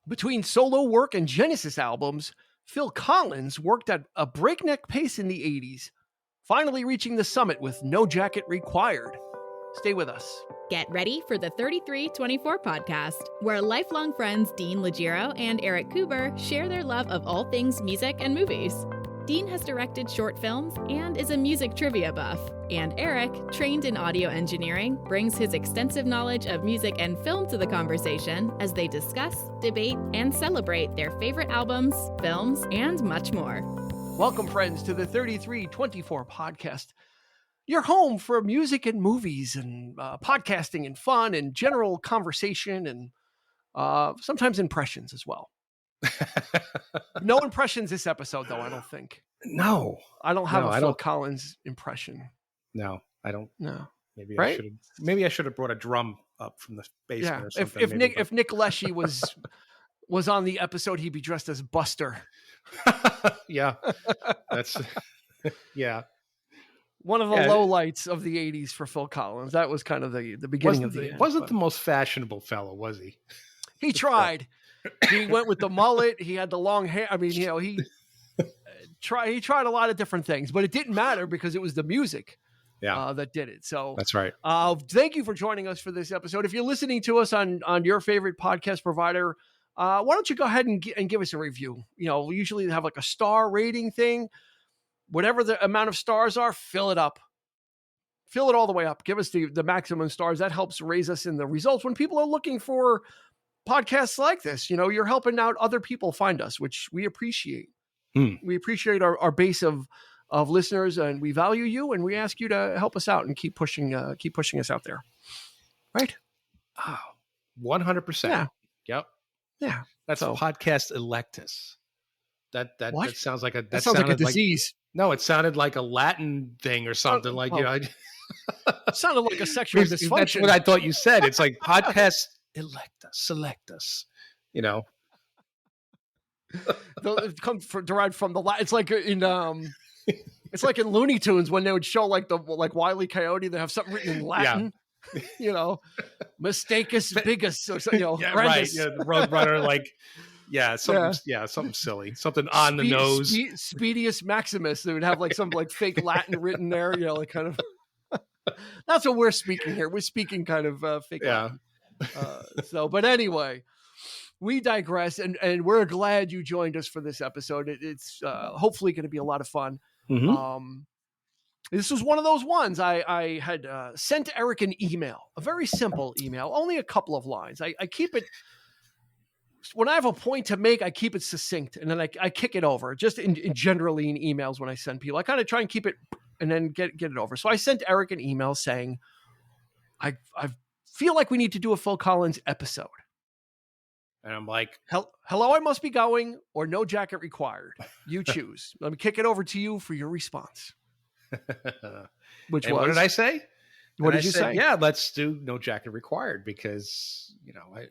Between solo work and Genesis albums, Phil Collins worked at a breakneck pace in the 80s, finally reaching the summit with No Jacket Required. Stay with us. Get ready for the 3324 podcast, where lifelong friends Dean Legiro and Eric Kuber share their love of all things music and movies. Dean has directed short films and is a music trivia buff. And Eric, trained in audio engineering, brings his extensive knowledge of music and film to the conversation as they discuss, debate, and celebrate their favorite albums, films, and much more. Welcome, friends, to the 3324 podcast. Your home for music and movies and podcasting and fun and general conversation and sometimes impressions as well. No impressions this episode, though, I don't think. No. I don't have a Phil Collins impression. No, I don't. No. Maybe right? I should have brought a drum up from the basement or something. If Nick Leshy was on the episode, he'd be dressed as Buster. Yeah. That's yeah. One of the lowlights of the 80s for Phil Collins. That was kind of the beginning of the end. Wasn't the most fashionable fellow, was he? He tried. He went with the mullet. He had the long hair. I mean, he tried a lot of different things, but it didn't matter because it was the music that did it. So that's right. Thank you for joining us for this episode. If you're listening to us on your favorite podcast provider, why don't you go ahead and give us a review? We usually have like a star rating thing. Whatever the amount of stars are, fill it up. Fill it all the way up. Give us the maximum stars. That helps raise us in the results when people are looking for podcasts like this. You're helping out other people find us, which we appreciate. We appreciate our base of listeners, and we value you, and we ask you to help us out and keep pushing us out there. Right? 100%. Yeah. Yep. Yeah. That's a podcast electus. That sounds like that sounds like a disease. No, it sounded like a Latin thing or something. It sounded like a sexual dysfunction. That's what I thought you said. It's like podcast electus, select us. It comes derived from the Latin. It's like in Looney Tunes when they would show like Wile E. Coyote. They have something written in Latin. Yeah. Mistakes bigus or something. Right. Yeah, the Roadrunner something silly, something on the nose. Speedius Maximus. They would have like some like fake Latin written there. Like kind of. That's what we're speaking here. We're speaking kind of fake. Yeah. Latin. But anyway, we digress, and we're glad you joined us for this episode. It's hopefully going to be a lot of fun. Mm-hmm. This was one of those ones I had sent Eric an email, a very simple email, only a couple of lines. I keep it. When I have a point to make, I keep it succinct, and then I kick it over. Just generally in emails when I send people, I kind of try and keep it and then get it over. So I sent Eric an email saying, I feel like we need to do a Phil Collins episode. And I'm like, hello, I must be going, or No Jacket Required. You choose. Let me kick it over to you for your response. What did I say? What did you say? Yeah, let's do No Jacket Required because,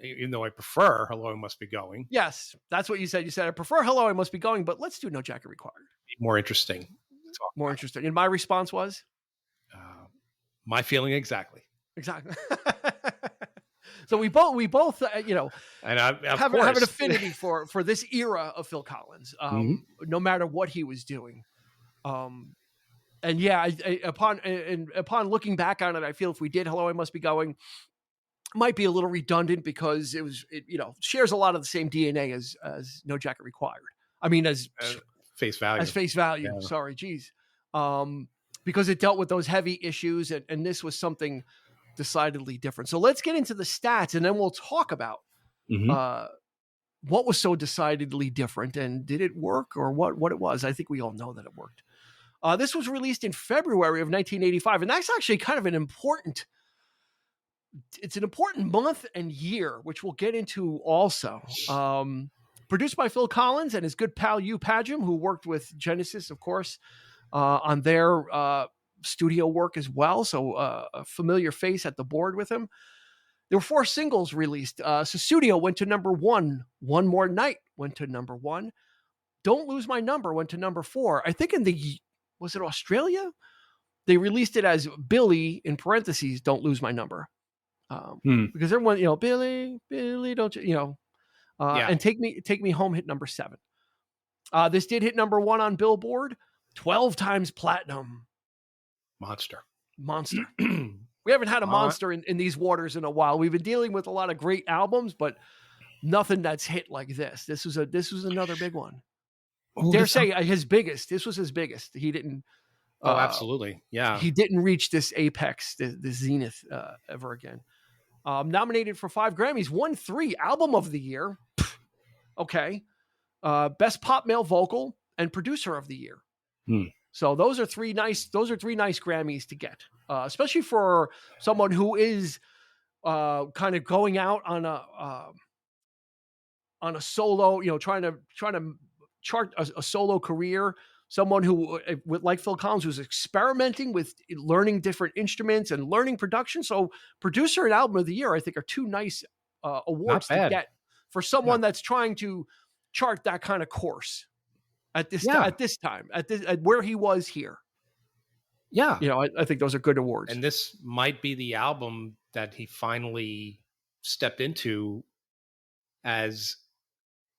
even though I prefer Hello, I Must Be Going. Yes, that's what you said. You said, I prefer Hello, I Must Be Going, but let's do No Jacket Required. More interesting. More interesting. And my response was? My feeling exactly. Exactly. So we both and have an affinity for this era of Phil Collins, no matter what he was doing. And yeah, upon looking back on it, I feel if we did Hello, I Must Be Going, it might be a little redundant because it shares a lot of the same DNA as No Jacket Required. I mean, as face value. As face value. Yeah. Sorry, geez. Because it dealt with those heavy issues, and this was something decidedly different. So let's get into the stats, and then we'll talk about what was so decidedly different, and did it work, or what it was. I think we all know that it worked. This was released in February of 1985, and that's actually kind of an important month and year, which we'll get into also. Produced by Phil Collins and his good pal Hugh Padgham, who worked with Genesis, of course, on their studio work as well. So a familiar face at the board with him. There were 4 singles released. Susudio went to number 1. One More Night went to number 1. Don't Lose My Number went to number 4. I think was it Australia? They released it as Billy, in parentheses, Don't Lose My Number. Because everyone, Billy, don't you, And Take Me Home hit number 7. This did hit number 1 on Billboard, 12 times platinum. Monster. We haven't had a monster in these waters in a while. We've been dealing with a lot of great albums, but nothing that's hit like this. This was another big one. Dare say his biggest. This was his biggest. He didn't. Oh, absolutely. Yeah. He didn't reach this apex, this zenith ever again. Nominated for 5 Grammys, won 3. Album of the Year. Okay. Best Pop Male Vocal and Producer of the Year. So those are 3 nice Grammys to get, especially for someone who is kind of going out on a solo, trying to chart a solo career. Someone who, like Phil Collins, who's experimenting with learning different instruments and learning production. So Producer and Album of the Year, I think, are 2 nice awards to get for someone that's trying to chart that kind of course at this time, at where he was here. Yeah. I think those are good awards. And this might be the album that he finally stepped into as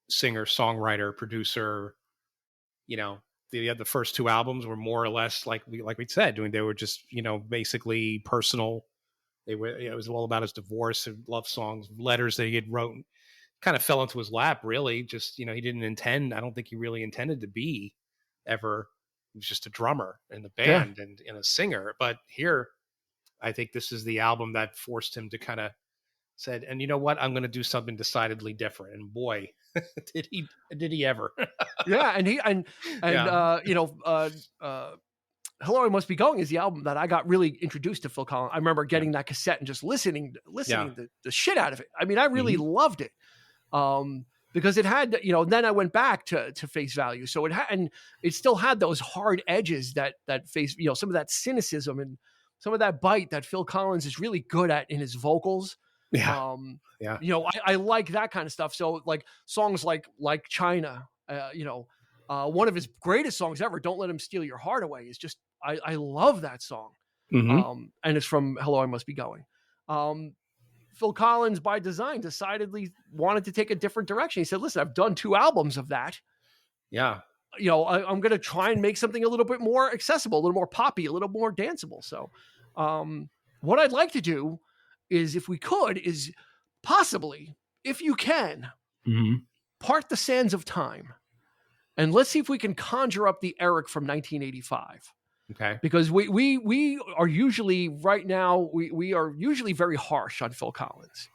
singer, songwriter, producer. The first 2 albums were more or less like we said, they were just, basically personal. It was all about his divorce and love songs, letters that he had wrote, kind of fell into his lap, really. Just, he didn't intend, I don't think he really intended to be ever. He was just a drummer in the band and a singer. But here, I think this is the album that forced him to kind of said, and you know what, I'm going to do something decidedly different. And boy, did he ever. Yeah. And Hello, I Must Be Going is the album that I got really introduced to Phil Collins. I remember getting that cassette and just listening the shit out of it. I mean, I really loved it. Because it had, then I went back to Face Value. So it still had those hard edges that face, some of that cynicism and some of that bite that Phil Collins is really good at in his vocals. Yeah. I like that kind of stuff. So like songs like China, one of his greatest songs ever, Don't Let Him Steal Your Heart Away, is just, I love that song. And it's from Hello, I Must Be Going. Phil Collins, by design, decidedly wanted to take a different direction. He said, listen, I've done 2 albums of that. Yeah. I'm going to try and make something a little bit more accessible, a little more poppy, a little more danceable. So what I'd like to do is, if we could, is possibly, if you can, part the sands of time. And let's see if we can conjure up the Eric from 1985. Okay. Because we are usually right now, we are usually very harsh on Phil Collins.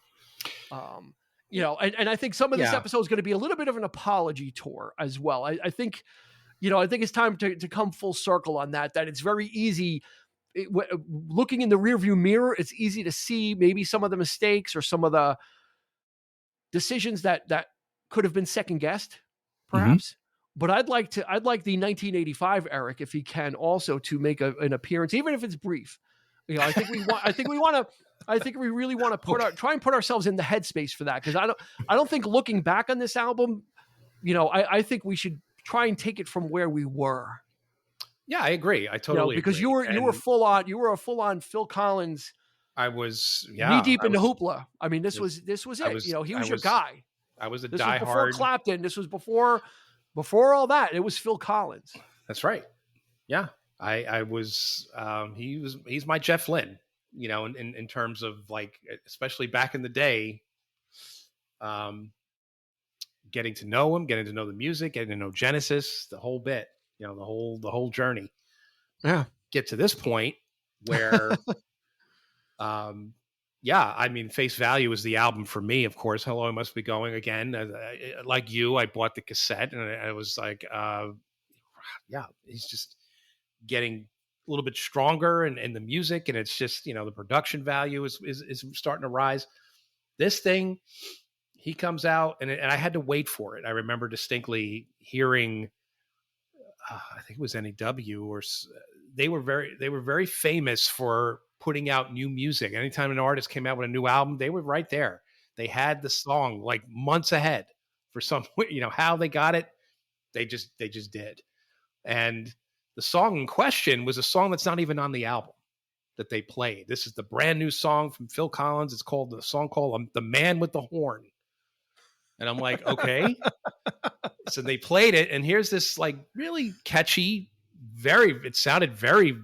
And I think some of this episode is going to be a little bit of an apology tour as well. I think it's time to come full circle on that it's very easy. Looking in the rearview mirror, it's easy to see maybe some of the mistakes or some of the decisions that could have been second guessed, perhaps. But I'd like the 1985 Eric, if he can, also to make an appearance, even if it's brief. I think we really want to try and put ourselves in the headspace for that, because I don't think looking back on this album, I think we should try and take it from where we were. Yeah, I agree. I totally because agree. you were a full on Phil Collins. I was knee deep into Hoopla. I mean, this was it. He was your guy. I was this diehard. Was before Clapton. This was before all that. It was Phil Collins. That's right. Yeah, I was. He's my Jeff Lynne. In terms of, like, especially back in the day. Getting to know him, getting to know the music, getting to know Genesis, the whole bit. The whole journey. Yeah. Get to this point where, I mean, Face Value is the album for me, of course. Hello, I Must Be Going again. Like you, I bought the cassette and I was like, he's just getting a little bit stronger in the music, and it's just, the production value is starting to rise. This thing, he comes out and I had to wait for it. I remember distinctly hearing, I think it was NEW, or they were very famous for putting out new music. Anytime an artist came out with a new album, they were right there. They had the song like months ahead for some, how they got it. They just did. And the song in question was a song that's not even on the album that they played. This is the brand new song from Phil Collins. It's called The Man with the Horn. And I'm like, okay. So they played it, and here's this like really catchy, it sounded very,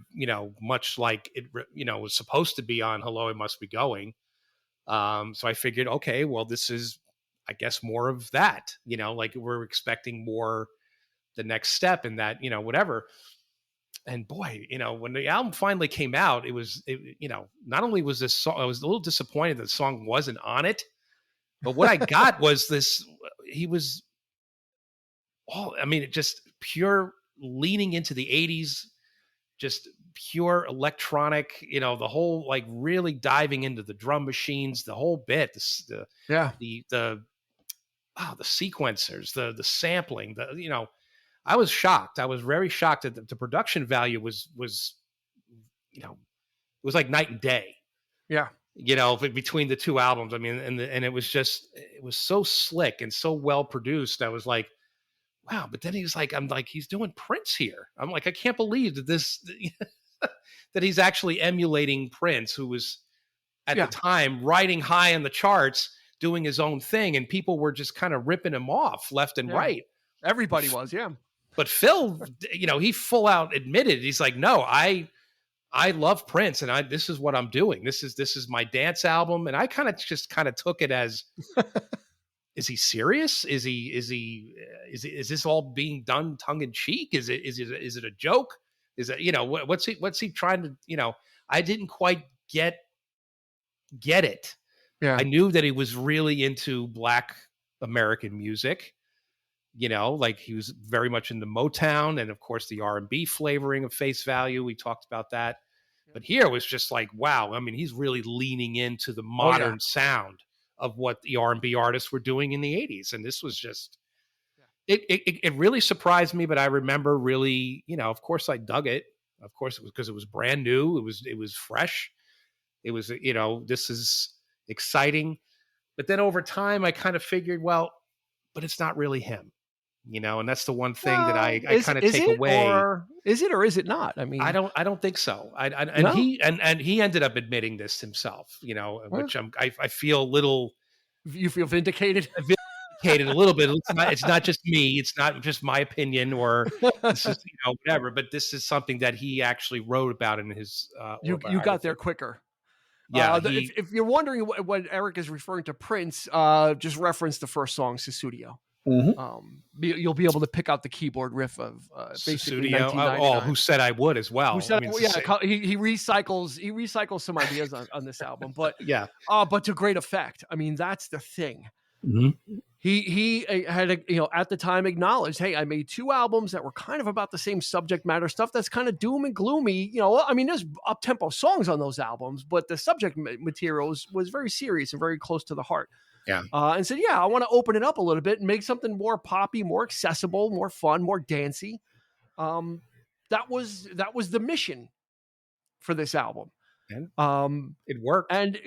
much like it, was supposed to be on Hello, I Must Be Going. So I figured, okay, well, this is, I guess, more of that, like we're expecting more the next step in that, whatever. And boy, when the album finally came out, not only was this song, I was a little disappointed that the song wasn't on it, but what I got was he was it just pure leaning into the 80s, just pure electronic, the whole, like, really diving into the drum machines, the whole bit, the sequencers, the sampling, I was shocked. I was very shocked that the production value was, it was like night and day. Yeah. Between the two albums. I mean, and it was so slick and so well produced. I was like, wow. But then I'm like, he's doing Prince here. I'm like, I can't believe that that he's actually emulating Prince, who was at the time riding high in the charts, doing his own thing. And people were just kind of ripping him off left and right. Everybody was, yeah. But Phil, he full out admitted, he's like, no, I love Prince, and this is what I'm doing. This is my dance album. And I kind of took it as, is he serious? Is this all being done tongue in cheek? Is it a joke? Is it, what's he trying to, I didn't quite get it. Yeah. I knew that he was really into Black American music. Like he was very much into Motown, and of course the R&B flavoring of Face Value. We talked about that. But here it was just like, wow. I mean, he's really leaning into the modern sound of what the R&B artists were doing in the 80s. And this was just, it really surprised me. But I remember really, of course I dug it. Of course it was because it was brand new. It was fresh. It was, this is exciting. But then over time I kind of figured, well, but it's not really him. And that's the one thing that I kind of take away. Or is it, or is it not? I mean, I don't think so. He ended up admitting this himself, which I feel a little. You feel vindicated? Vindicated a little bit. It's not just me. It's not just my opinion, or this is, whatever. But this is something that he actually wrote about in his. You got there quicker. Yeah. If you're wondering what Eric is referring to Prince, just reference the first song, Susudio. Mm-hmm. You'll be able to pick out the keyboard riff of basically 1999. Who said I would as well. He recycles some ideas on this album, but but to great effect. I mean, that's the thing. Mm-hmm. He had at the time acknowledged, hey, I made two albums that were kind of about the same subject matter, stuff that's kind of doom and gloomy. I mean, there's up tempo songs on those albums, but the subject material was very serious and very close to the heart. Yeah. And said, I want to open it up a little bit and make something more poppy, more accessible, more fun, more dancey. That was the mission for this album. And it worked. And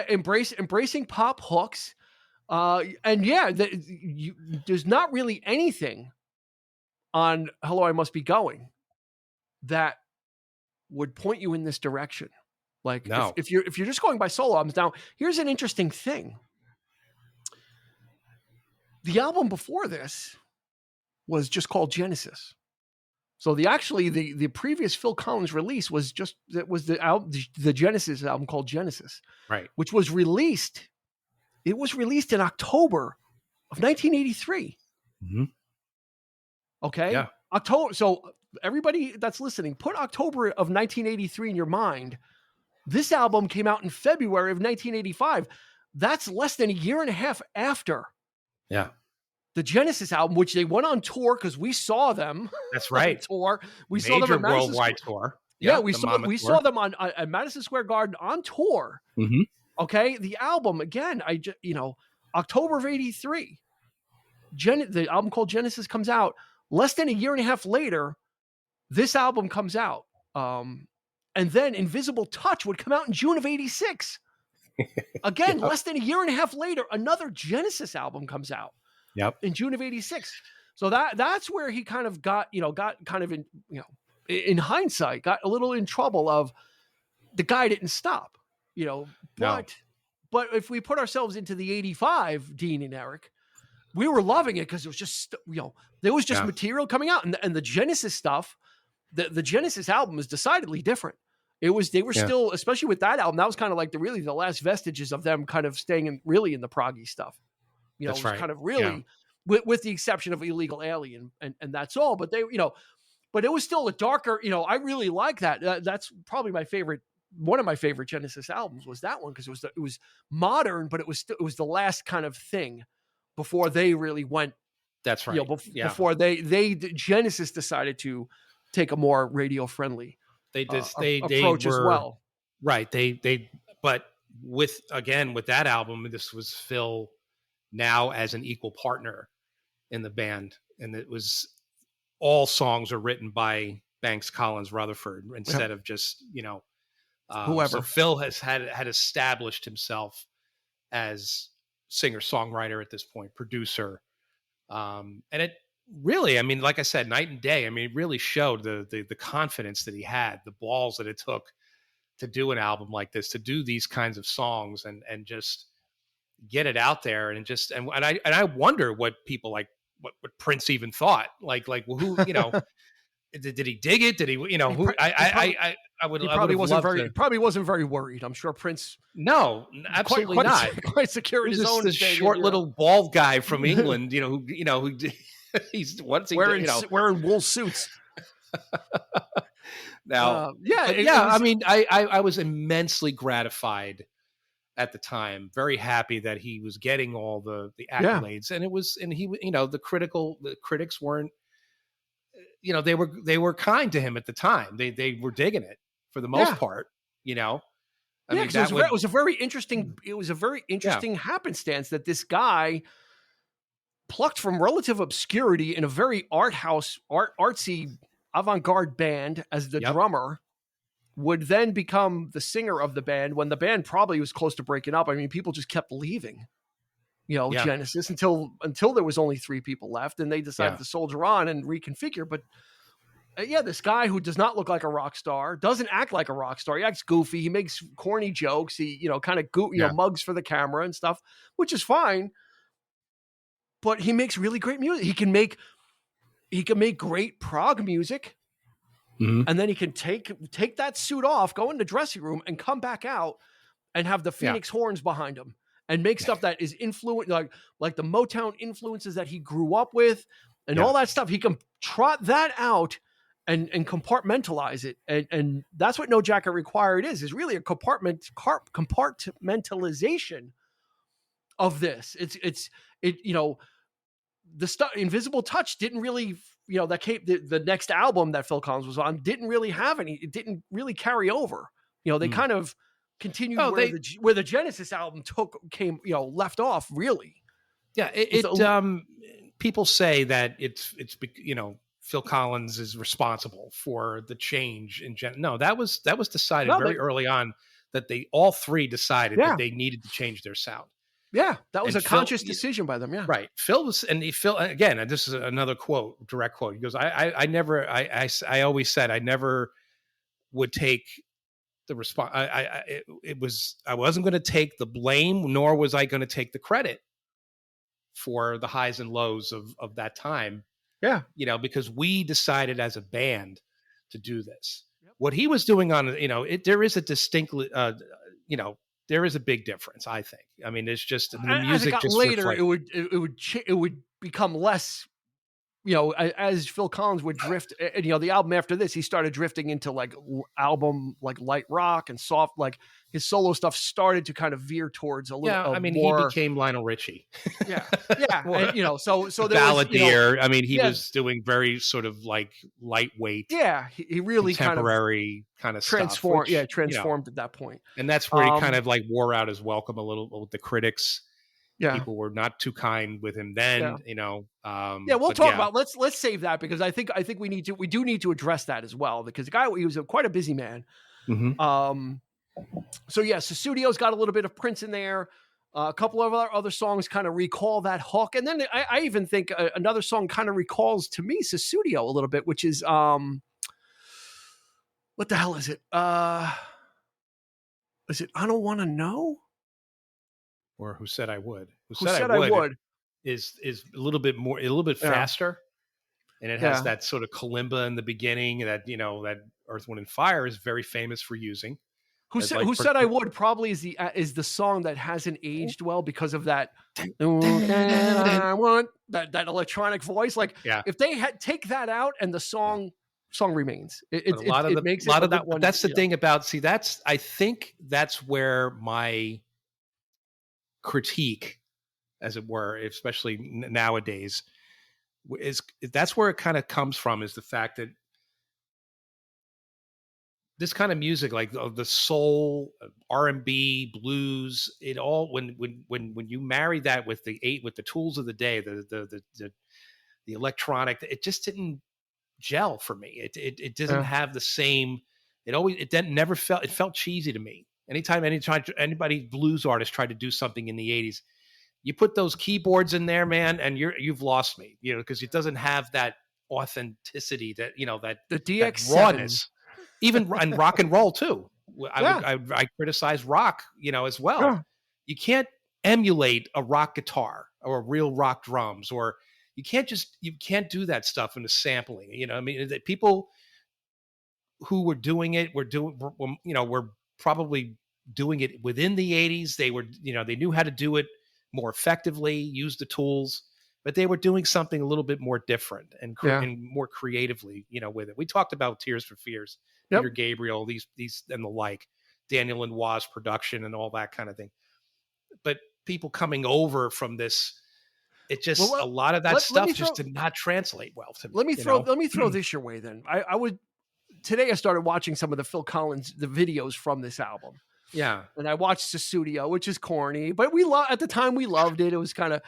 embracing pop hooks. There's not really anything on Hello, I Must Be Going that would point you in this direction. Like, no. if you're just going by solo albums. Now, here's an interesting thing. The album before this was just called Genesis. So the previous Phil Collins release was the Genesis album called Genesis, right? Which was released. It was released in October of 1983. Mm-hmm. Okay, yeah. October. So everybody that's listening, put October of 1983 in your mind. This album came out in February of 1985. That's less than a year and a half after. Yeah. The Genesis album, which they went on tour because we saw them. That's right. Tour. We Major saw them at Madison worldwide tour. Yeah, we saw them on at Madison Square Garden on tour. Mm-hmm. Okay, the album again. October of '83. The album called Genesis comes out. Less than a year and a half later, this album comes out. And then Invisible Touch would come out in June of '86. Again, less than a year and a half later, another Genesis album comes out. Yep. In June of '86. So that's where he kind of got kind of in hindsight, got a little in trouble of the guy didn't stop, but if we put ourselves into the '85, Dean and Eric, we were loving it because it was just, there was just Yeah. material coming out, and the Genesis stuff, the Genesis album is decidedly different. They were still, especially with that album, that was kind of like the last vestiges of them kind of staying in the proggy stuff. That's It was right. kind of really, with the exception of Illegal Alien, and that's all. But they, but it was still a darker, I really like that. That's probably my favorite. One of my favorite Genesis albums was that one, because it was modern, but it was the last kind of thing before they really went. That's right. Before Genesis decided to take a more radio friendly approach as well. Right. But with that album, this was Phil now as an equal partner in the band, and it was all songs are written by Banks, Collins, Rutherford instead of just whoever. So Phil had established himself as singer songwriter at this point, producer, and it really, I mean, like I said, night and day. I mean, it really showed the confidence that he had, the balls that it took to do an album like this, to do these kinds of songs, and just get it out there, and I wonder what people like, what Prince even thought, like well, who, did he dig it? Did he, who? I would. He probably wasn't very. To, probably wasn't very worried. I'm sure Prince. No, absolutely not. Quite secure in his own. This short little bald guy from England, who he's what's he wearing wool suits. Now, I mean, I was immensely gratified at the time, very happy that he was getting all the accolades, and the critics weren't, they were kind to him at the time. They were digging it for the most part, I mean, it was a very interesting. It was a very interesting happenstance that this guy, plucked from relative obscurity in a very artsy, avant-garde band as the drummer, would then become the singer of the band when the band probably was close to breaking up. I mean, people just kept leaving, Genesis until there was only 3 people left, and they decided to soldier on and reconfigure. But this guy who does not look like a rock star, doesn't act like a rock star. He acts goofy. He makes corny jokes. He, kind of mugs for the camera and stuff, which is fine. But he makes really great music. He can make great prog music. Mm-hmm. And then he can take that suit off, go in the dressing room, and come back out and have the Phoenix horns behind him, and make stuff that is influent, like the Motown influences that he grew up with, and all that stuff. He can trot that out and compartmentalize it, and that's what No Jacket Required is really a compartmentalization of this. The stuff Invisible Touch didn't really. That came the next album that Phil Collins was on didn't really have any. It didn't really carry over. They kind of continued where the Genesis album left off. Really, people say that it's Phil Collins is responsible for the change in No, that was decided very early on, that they all 3 decided that they needed to change their sound. Yeah, that was a conscious decision by them. Yeah, right. Phil again. And this is another direct quote. He goes, "I always said I never would take the response. I wasn't going to take the blame, nor was I going to take the credit for the highs and lows of that time. Yeah, because we decided as a band to do this. What he was doing on, there is a distinctly, there is a big difference, I think. I mean, it's just the music. As it got just later, it would become less. As Phil Collins would drift, and the album after this, he started drifting into album light rock and soft. His solo stuff started to kind of veer towards a little. Yeah, I mean, more, he became Lionel Richie. Yeah, and, so there Balladeer. Was, I mean, he was doing very sort of lightweight. Yeah, he really contemporary kind of transformed. Stuff, which, transformed at that point, and that's where he kind of wore out his welcome a little with the critics. Yeah, people were not too kind with him then. We'll talk about. Let's save that, because I think we do need to address that as well, because the guy, he was quite a busy man. Mm-hmm. So Susudio's got a little bit of Prince in there. A couple of other songs kind of recall that hook, and then I even think another song kind of recalls to me Susudio a little bit, which is what the hell is it? Is it I Don't Want to Know? Or Who Said I Would? Who Said I Would? is a little bit Yeah. faster, and it has Yeah. that sort of kalimba in the beginning that that Earth, Wind and Fire is very famous for using as like Who said I would probably is the song that hasn't aged well because of that. I want that electronic voice. Like yeah. if they had take that out and the song remains, But it makes it, lot but of the that one, that's the thing about I think that's where my critique, as it were, especially nowadays, is that's where it kind of comes from, is the fact that this kind of music, like the soul, R&B, blues, it all when you marry that with the tools of the day, the electronic, it just didn't gel for me. It doesn't Yeah. have the same. It then never felt. It felt cheesy to me. Anytime anybody blues artist tried to do something in the '80s, you put those keyboards in there, man, and you've lost me. Because it doesn't have that authenticity, that The that DX7. rawness. Even and rock and roll too. Yeah. I criticize rock, as well. Yeah. You can't emulate a rock guitar or real rock drums, or you can't do that stuff in the sampling. I mean, people who were doing it were probably doing it within the 80s. They were, they knew how to do it more effectively, use the tools, but they were doing something a little bit more different and more creatively, with it. We talked about Tears for Fears, Yep. Peter Gabriel, these and the like, Daniel Lanois production and all that kind of thing. But people coming over from this, it just, a lot of that stuff just did not translate well to me. Let me throw this your way then. Today I started watching some of the Phil Collins, the videos from this album. Yeah. And I watched Susudio, which is corny, but at the time we loved it. It was kind of,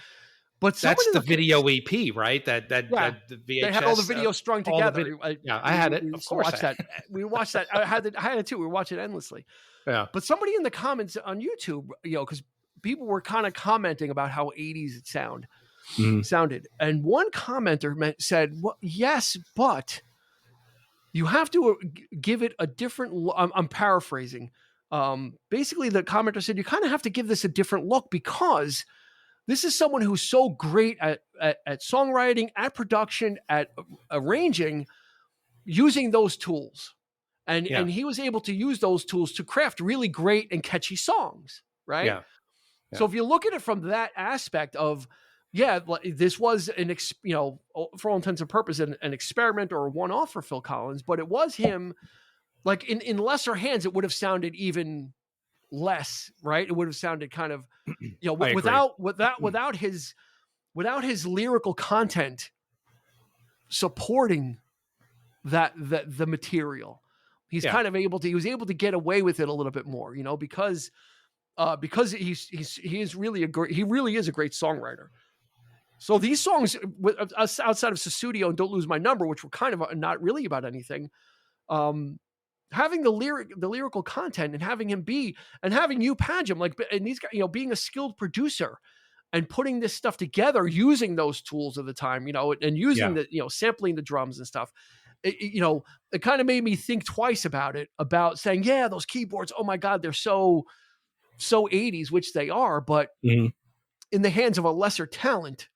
but that's the video EP, right? That the VHS. They had all the videos strung together. I had it. Of course, watched that. We watched that. I had it too. We watched it endlessly. Yeah. But somebody in the comments on YouTube, because people were kind of commenting about how 80s it sounded, and one commenter said, "Well, yes, but you have to give it a different." I'm paraphrasing. Basically, the commenter said you kind of have to give this a different look because this is someone who's so great at songwriting, at production, at arranging, using those tools. And he was able to use those tools to craft really great and catchy songs, right? Yeah. So if you look at it from that aspect of, this was for all intents and purposes, an experiment or a one-off for Phil Collins, but it was him, like in lesser hands, it would have sounded even less, right? It would have sounded kind of, without his lyrical content supporting the material. He was able to get away with it a little bit more, because he really is a great songwriter. So these songs, outside of Susudio and Don't Lose My Number, which were kind of not really about anything, having the lyrical content and having him having you Pajam, and these guys, being a skilled producer and putting this stuff together using those tools of the time, and using sampling the drums and stuff. It kind of made me think twice about saying, those keyboards, oh my God, they're so 80s, which they are, but in the hands of a lesser talent,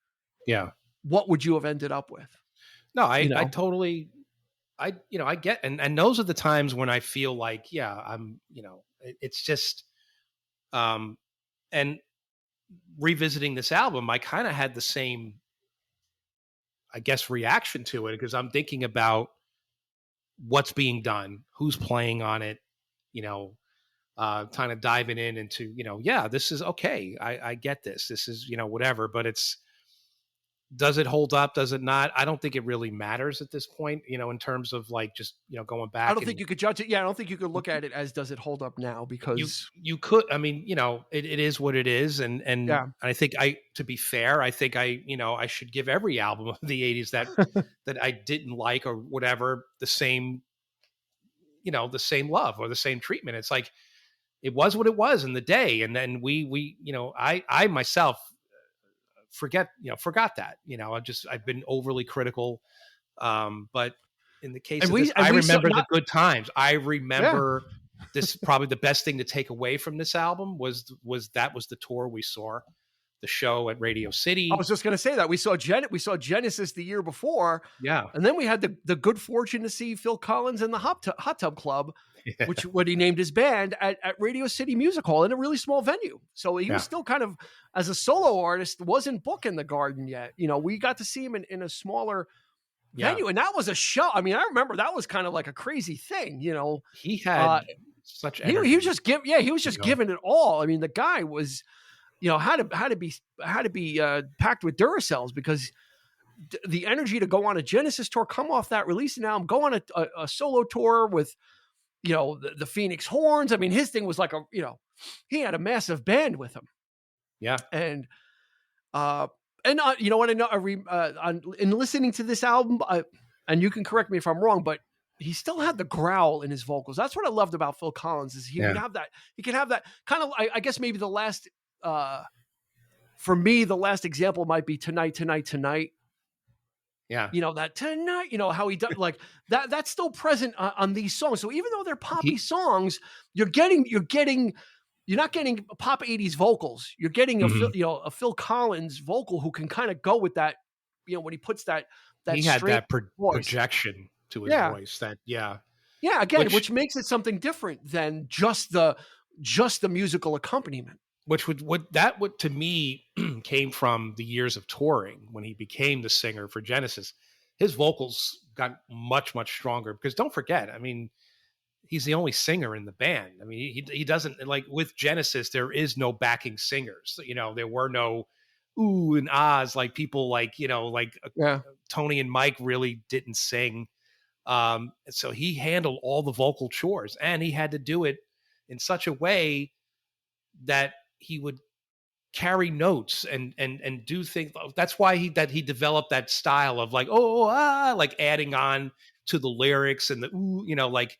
what would you have ended up with? No, I totally, I get, and those are the times when I feel like, I'm, it's just, and revisiting this album, I kind of had the same, I guess, reaction to it, because I'm thinking about what's being done, who's playing on it, kind of diving into, this is okay. I get this. This is, whatever, but does it hold up? Does it not? I don't think it really matters at this point, in terms of like just, going back. I don't think you could judge it. Yeah. I don't think you could look at it as, does it hold up now? Because you could, I mean, it is what it is. And I think to be fair, I think I should give every album of the 80s that I didn't like or whatever, the same love or the same treatment. It's like, it was what it was in the day. And then I myself forgot that, I've been overly critical. But in the case of this, I remember the good times. I remember this, probably the best thing to take away from this album was the tour we saw. the show at Radio City. I was just going to say that we saw Genesis the year before, Yeah. and then we had the good fortune to see Phil Collins and the Hot Tub Club, which what he named his band at Radio City Music Hall in a really small venue. So he was still kind of, as a solo artist, wasn't booking the Garden yet. You know, we got to see him in a smaller venue, and that was a show. I mean, I remember that was kind of like a crazy thing. You know, he had such energy. He was just giving it all. I mean, the guy was, you know, had to be packed with Duracells, because the energy to go on a Genesis tour, come off that releasing album, go on a solo tour with, you know, the Phoenix Horns. I mean, his thing was like he had a massive band with him. Yeah. And you know what, in listening to this album, and you can correct me if I'm wrong, but he still had the growl in his vocals. That's what I loved about Phil Collins, is he could have that kind of, I guess maybe the last, for me, the last example might be Tonight. Yeah. You know, that tonight, you know, how he does like that, that's still present on these songs. So even though they're poppy songs, you're not getting pop 80s vocals. You're getting a Phil Collins vocal who can kind of go with that, you know, when he puts that he had that projection to his voice. Again, which makes it something different than just the musical accompaniment. Which to me came from the years of touring when he became the singer for Genesis. His vocals got much, much stronger, because don't forget, I mean, he's the only singer in the band. I mean, he doesn't, like, with Genesis, there is no backing singers. You know, there were no ooh and ahs, like people like, you know, like Tony and Mike really didn't sing. So he handled all the vocal chores, and he had to do it in such a way that he would carry notes and do things. That's why he developed that style of like, like adding on to the lyrics and the ooh, you know, like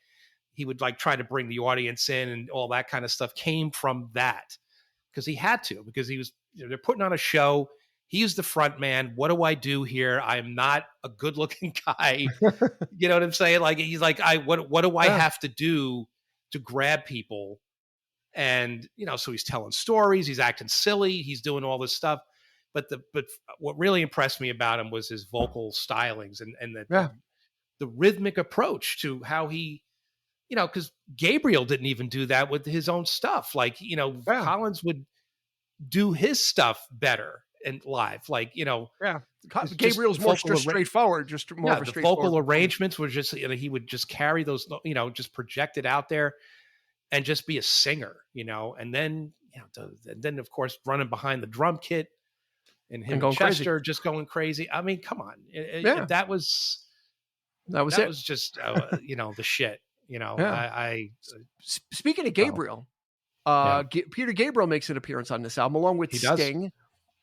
he would like try to bring the audience in, and all that kind of stuff came from that, because he had to, because he was, you know, they're putting on a show. He's the front man. What do I do here? I'm not a good looking guy. You know what I'm saying? Like, he's like, what do I have to do to grab people? And, you know, so he's telling stories, he's acting silly, he's doing all this stuff. But what really impressed me about him was his vocal stylings and the rhythmic approach to how he, you know, because Gabriel didn't even do that with his own stuff. Like, you know, Collins would do his stuff better and live, like, you know. Yeah, Gabriel's more straightforward, just more of a straightforward. The vocal arrangements were just, you know, he would just carry those, you know, just project it out there and just be a singer, you know. And then, you know, and then of course running behind the drum kit and him and Chester just going crazy. I mean, come on, that was just you know, the shit. You know, Speaking of Gabriel, Peter Gabriel makes an appearance on this album along with Sting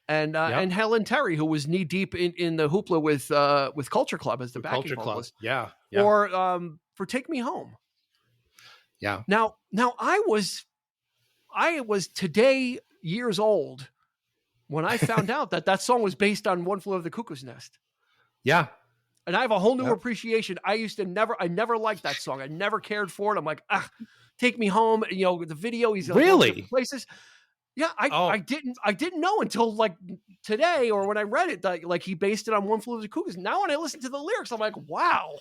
and Helen Terry, who was knee deep in the hoopla with Culture Club as the backing vocalist. Yeah. Or for Take Me Home. Yeah. Now I was today years old when I found out that song was based on One Flew Over the Cuckoo's Nest. Yeah. And I have a whole new appreciation. I never liked that song. I never cared for it. I'm like, Take Me Home. You know, the video, he's really places. Yeah, I didn't know until like today, or when I read it, that like he based it on One Flew Over the Cuckoo's. Now when I listen to the lyrics, I'm like, wow,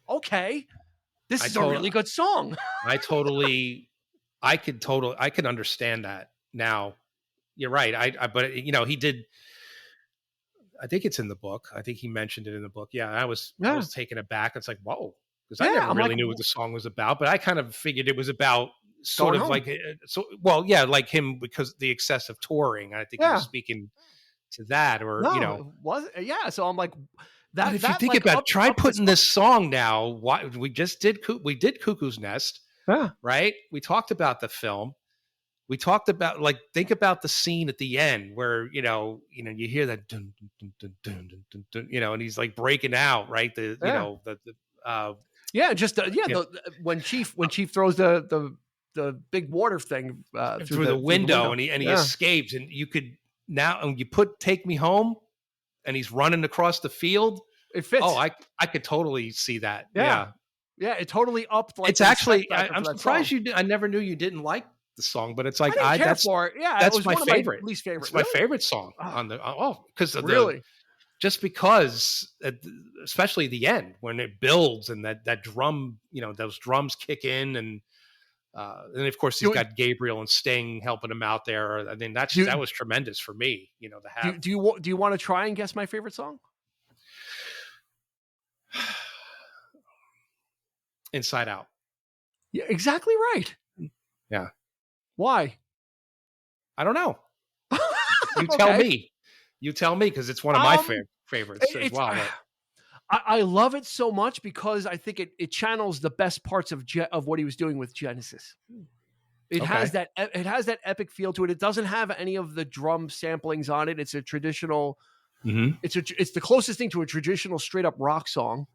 okay, this is a really good song. I could understand that now. You're right. But you know, he did. I think it's in the book. I think he mentioned it in the book. Yeah, I was taken aback. It's like, whoa, because I never really knew what the song was about, but I kind of figured it was about sort of like, like him, because the excessive touring. I think he was speaking to that, or you know, So I'm like, that. But if you think about it, try putting this song now. Why we did Cuckoo's Nest, right? We talked about the film. We talked about, like, think about the scene at the end where, you know, you hear that dun, dun, dun, dun, dun, dun, dun, you know, and he's like breaking out, right? When Chief throws the big water thing through the window, and he escapes, and you could now, and you put Take Me Home, and he's running across the field. It fits. Oh, I could totally see that. Yeah, it totally upped. Like, it's actually, I'm surprised I never knew you didn't like the song, but it's I like didn't care for it. Yeah, it that's was my one of favorite. my least favorite. It's my Really? favorite song Oh, on the because of really? just because especially the end when it builds and that drum, those drums kick in and of course he's Do, got Gabriel and Sting helping him out there. I mean do, that was tremendous for me, to have. do you want to try and guess my favorite song? Inside Out. Yeah, exactly right. Yeah. Why? I don't know. You tell Okay. me. You tell me because it's one of my favorites as It's well. I love it so much because I think it channels the best parts of what he was doing with Genesis. It has that epic feel to it. It doesn't have any of the drum samplings on it. It's a traditional. Mm-hmm. It's the closest thing to a traditional straight up rock song.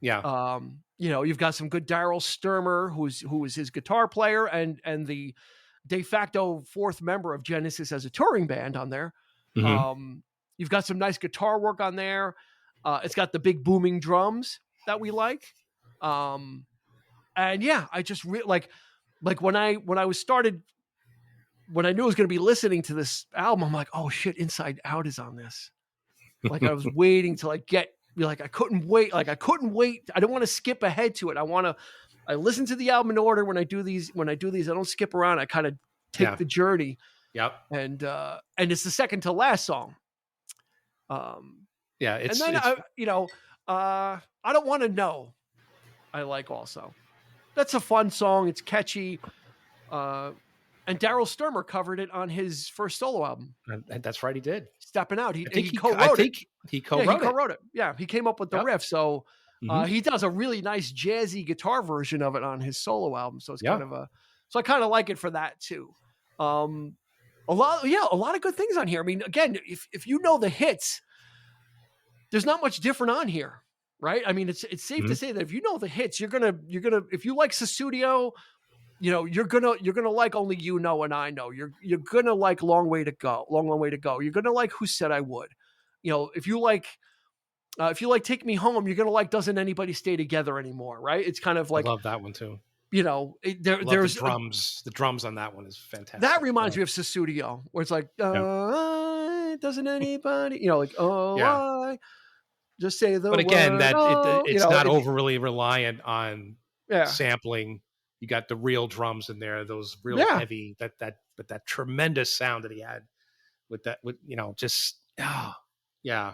Yeah. You've got some good Daryl Sturmer, who was his guitar player and the de facto fourth member of Genesis as a touring band on there. Mm-hmm. You've got some nice guitar work on there. It's got the big booming drums that we like. And yeah, I just like when I knew I was going to be listening to this album, I'm like, oh shit, Inside Out is on this. Like I was waiting to I couldn't wait. I didn't want to skip ahead to it. I listen to the album in order when I do these. I don't skip around. I kind of take the journey. Yep. And it's the second to last song. Yeah. I Don't Want to Know. I like also. That's a fun song. It's catchy. And Daryl Sturmer covered it on his first solo album. That's right, he did. Stepping Out. He co-wrote it. He co-wrote it. Yeah, he came up with the riff. So he does a really nice jazzy guitar version of it on his solo album. So it's so I kind of like it for that too. A lot of good things on here. I mean, again, if you know the hits, there's not much different on here, right? I mean, it's safe to say that if you know the hits, you're gonna if you like Sussudio, you're gonna like Only You Know and I Know. You're gonna like Long Way to Go. You're gonna like Who Said I Would. If you like Take Me Home, you're gonna like Doesn't Anybody Stay Together Anymore, right? It's kind of like I love that one too. There's the drums. The drums on that one is fantastic. That reminds me of Sussudio, where it's like doesn't anybody, I just say the word. But again, it's not overly reliant on Yeah. sampling. You got the real drums in there, those real heavy, that tremendous sound that he had with yeah.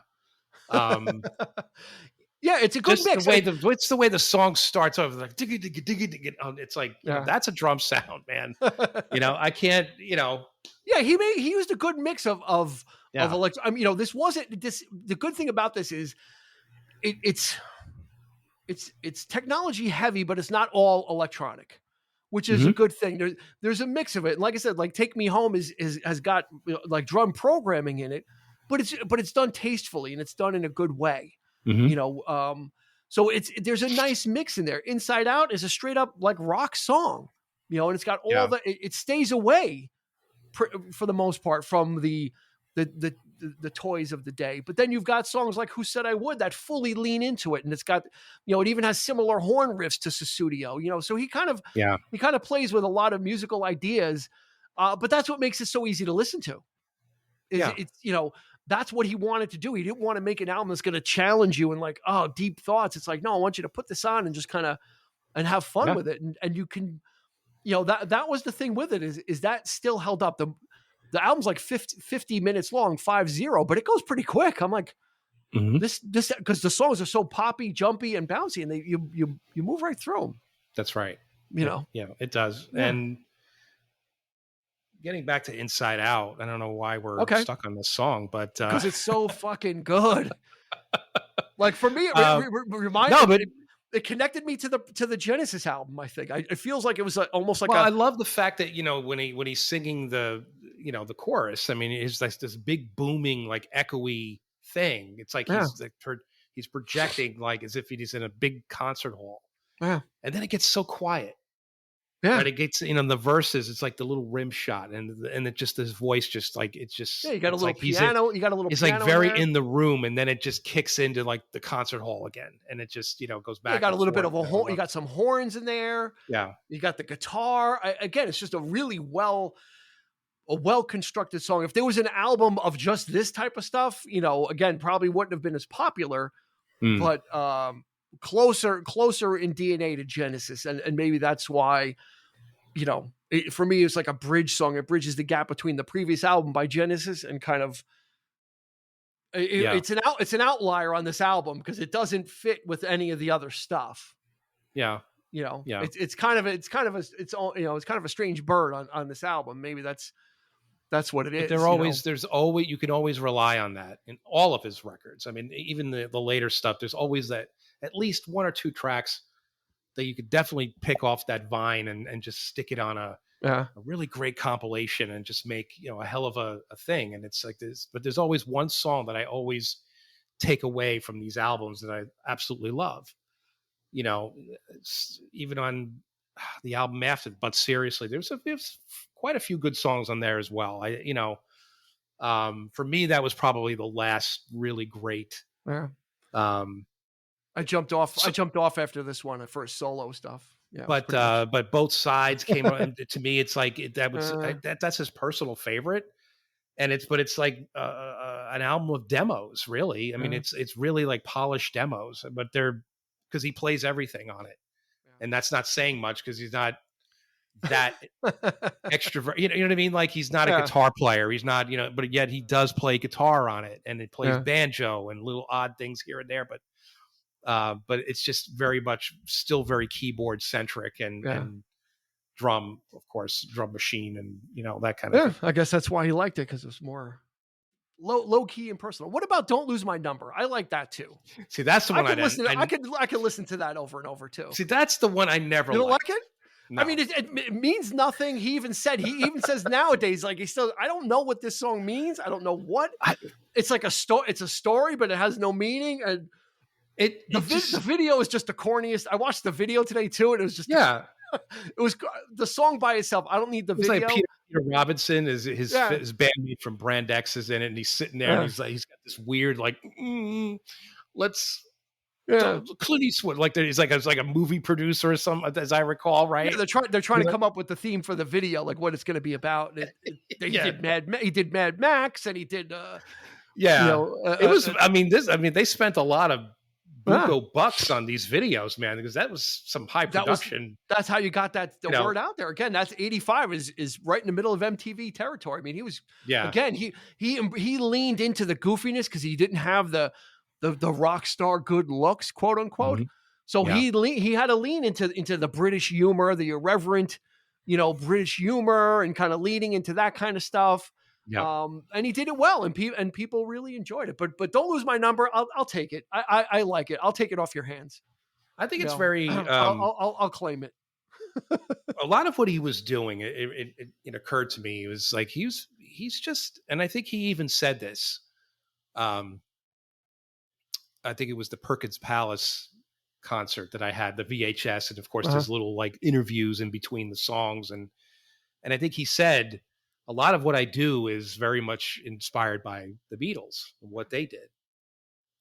Yeah, it's a good mix. It's the way the song starts over, like diggy diggy diggy diggy. It's like that's a drum sound, man. I can't. Yeah, he used a good mix of electro. I mean, this wasn't this. The good thing about this is it's technology heavy, but it's not all electronic, which is a good thing. There's a mix of it. And like I said, like Take Me Home has got like drum programming in it, but it's done tastefully and it's done in a good way. So there's a nice mix in there. Inside Out is a straight up like rock song, and it's got all it stays away for the most part from the toys of the day. But then you've got songs like Who Said I Would that fully lean into it. And it's got, it even has similar horn riffs to Sussudio, so he kind of plays with a lot of musical ideas. But that's what makes it so easy to listen to. It's, that's what he wanted to do. He didn't want to make an album that's going to challenge you and like, oh, deep thoughts. It's like, no, I want you to put this on and just kind of, and have fun with it. And you can, that was the thing with it is that still held up. The album's like 50 minutes long, 50, but it goes pretty quick. I'm like, this, because the songs are so poppy, jumpy, and bouncy, and you move right through them. That's right. Yeah, it does. Yeah. And getting back to Inside Out, I don't know why we're stuck on this song, but because it's so fucking good. Like for me, it connected me to the Genesis album. I think it feels like it was almost like. Well, I love the fact that when he's singing the chorus. I mean, it's like this big booming, like echoey thing. It's like he's projecting like as if he's in a big concert hall. Yeah, and then it gets so quiet. Yeah. Right, it gets the verses. It's like the little rim shot, and it just his voice, just like Yeah, you got a it's little like piano. You got a little he's like piano in very there. in the room, and then it just kicks into like the concert hall again, and it just goes Yeah, you back got a and little bit forth. of a horn. You got some horns in there. Yeah, You got the guitar. Again, it's just a really well constructed song. If there was an album of just this type of stuff, again, probably wouldn't have been as popular, Mm. but closer in DNA to Genesis, and maybe that's why, for me, it's like a bridge song. It bridges the gap between the previous album by Genesis and kind of Yeah, it's an outlier on this album because it doesn't fit with any of the other stuff. yeah, yeah. It's kind of a strange bird on this album. Maybe that's what it But is. there's always you can always rely on that in all of his records. I mean, even the later stuff. There's always that at least one or two tracks that you could definitely pick off that vine and just stick it on a Yeah. really great compilation and just make a hell of a thing. And it's like this, but there's always one song that I always take away from these albums that I absolutely love. It's even on the album after, but seriously, there's quite a few good songs on there as well. For me, that was probably the last really great. Yeah. Um, I jumped off after this one for solo stuff. Yeah. but both sides came on. To me, it's like that's his personal favorite. And it's like an album of demos, really. I mean, it's really like polished demos, but they're because he plays everything on it, and that's not saying much because he's not that extrovert. You know what I mean? Like he's not a guitar player. He's not, but yet he does play guitar on it, and it plays banjo and little odd things here and there. But it's just very much still very keyboard centric and drum, of course, drum machine and that kind of thing. I guess that's why he liked it because it was more low key and personal. What about "Don't Lose My Number"? I like that too. See, that's the one I could listen to that over and over too. See, that's the one I never. You don't liked. like it? No. I mean, it means nothing. He even says nowadays, like I don't know what this song means. I don't know what it's like it's a story, but it has no meaning. And the video is just the corniest. I watched the video today too, and it was just it was the song by itself. I don't need the video. Like Peter Robinson is his bandmate from Brand X is in it, and he's sitting there and he's got this weird like let's Clint Eastwood like he's like a movie producer or something, as I recall, right? Yeah, they're trying to come up with the theme for the video, like what it's going to be about. He did Mad Max, and he did it was. They spent a lot of bucks on these videos, man, because that was some high production. That's how you got the word out there. Again, that's 85 is right in the middle of MTV territory. I mean, he was again he leaned into the goofiness because he didn't have the rock star good looks, quote unquote. Mm-hmm. So he had to lean into the British humor, the irreverent, British humor, and kind of leading into that kind of stuff. Yeah. And he did it well, and people really enjoyed it. But Don't Lose My Number. I'll take it. I like it. I'll take it off your hands. I think it's very. I'll claim it. A lot of what he was doing, it occurred to me. It was like he's just, and I think he even said this. I think it was the Perkins Palace concert that I had, the VHS, and of course there's little like interviews in between the songs, and I think he said, a lot of what I do is very much inspired by the Beatles and what they did.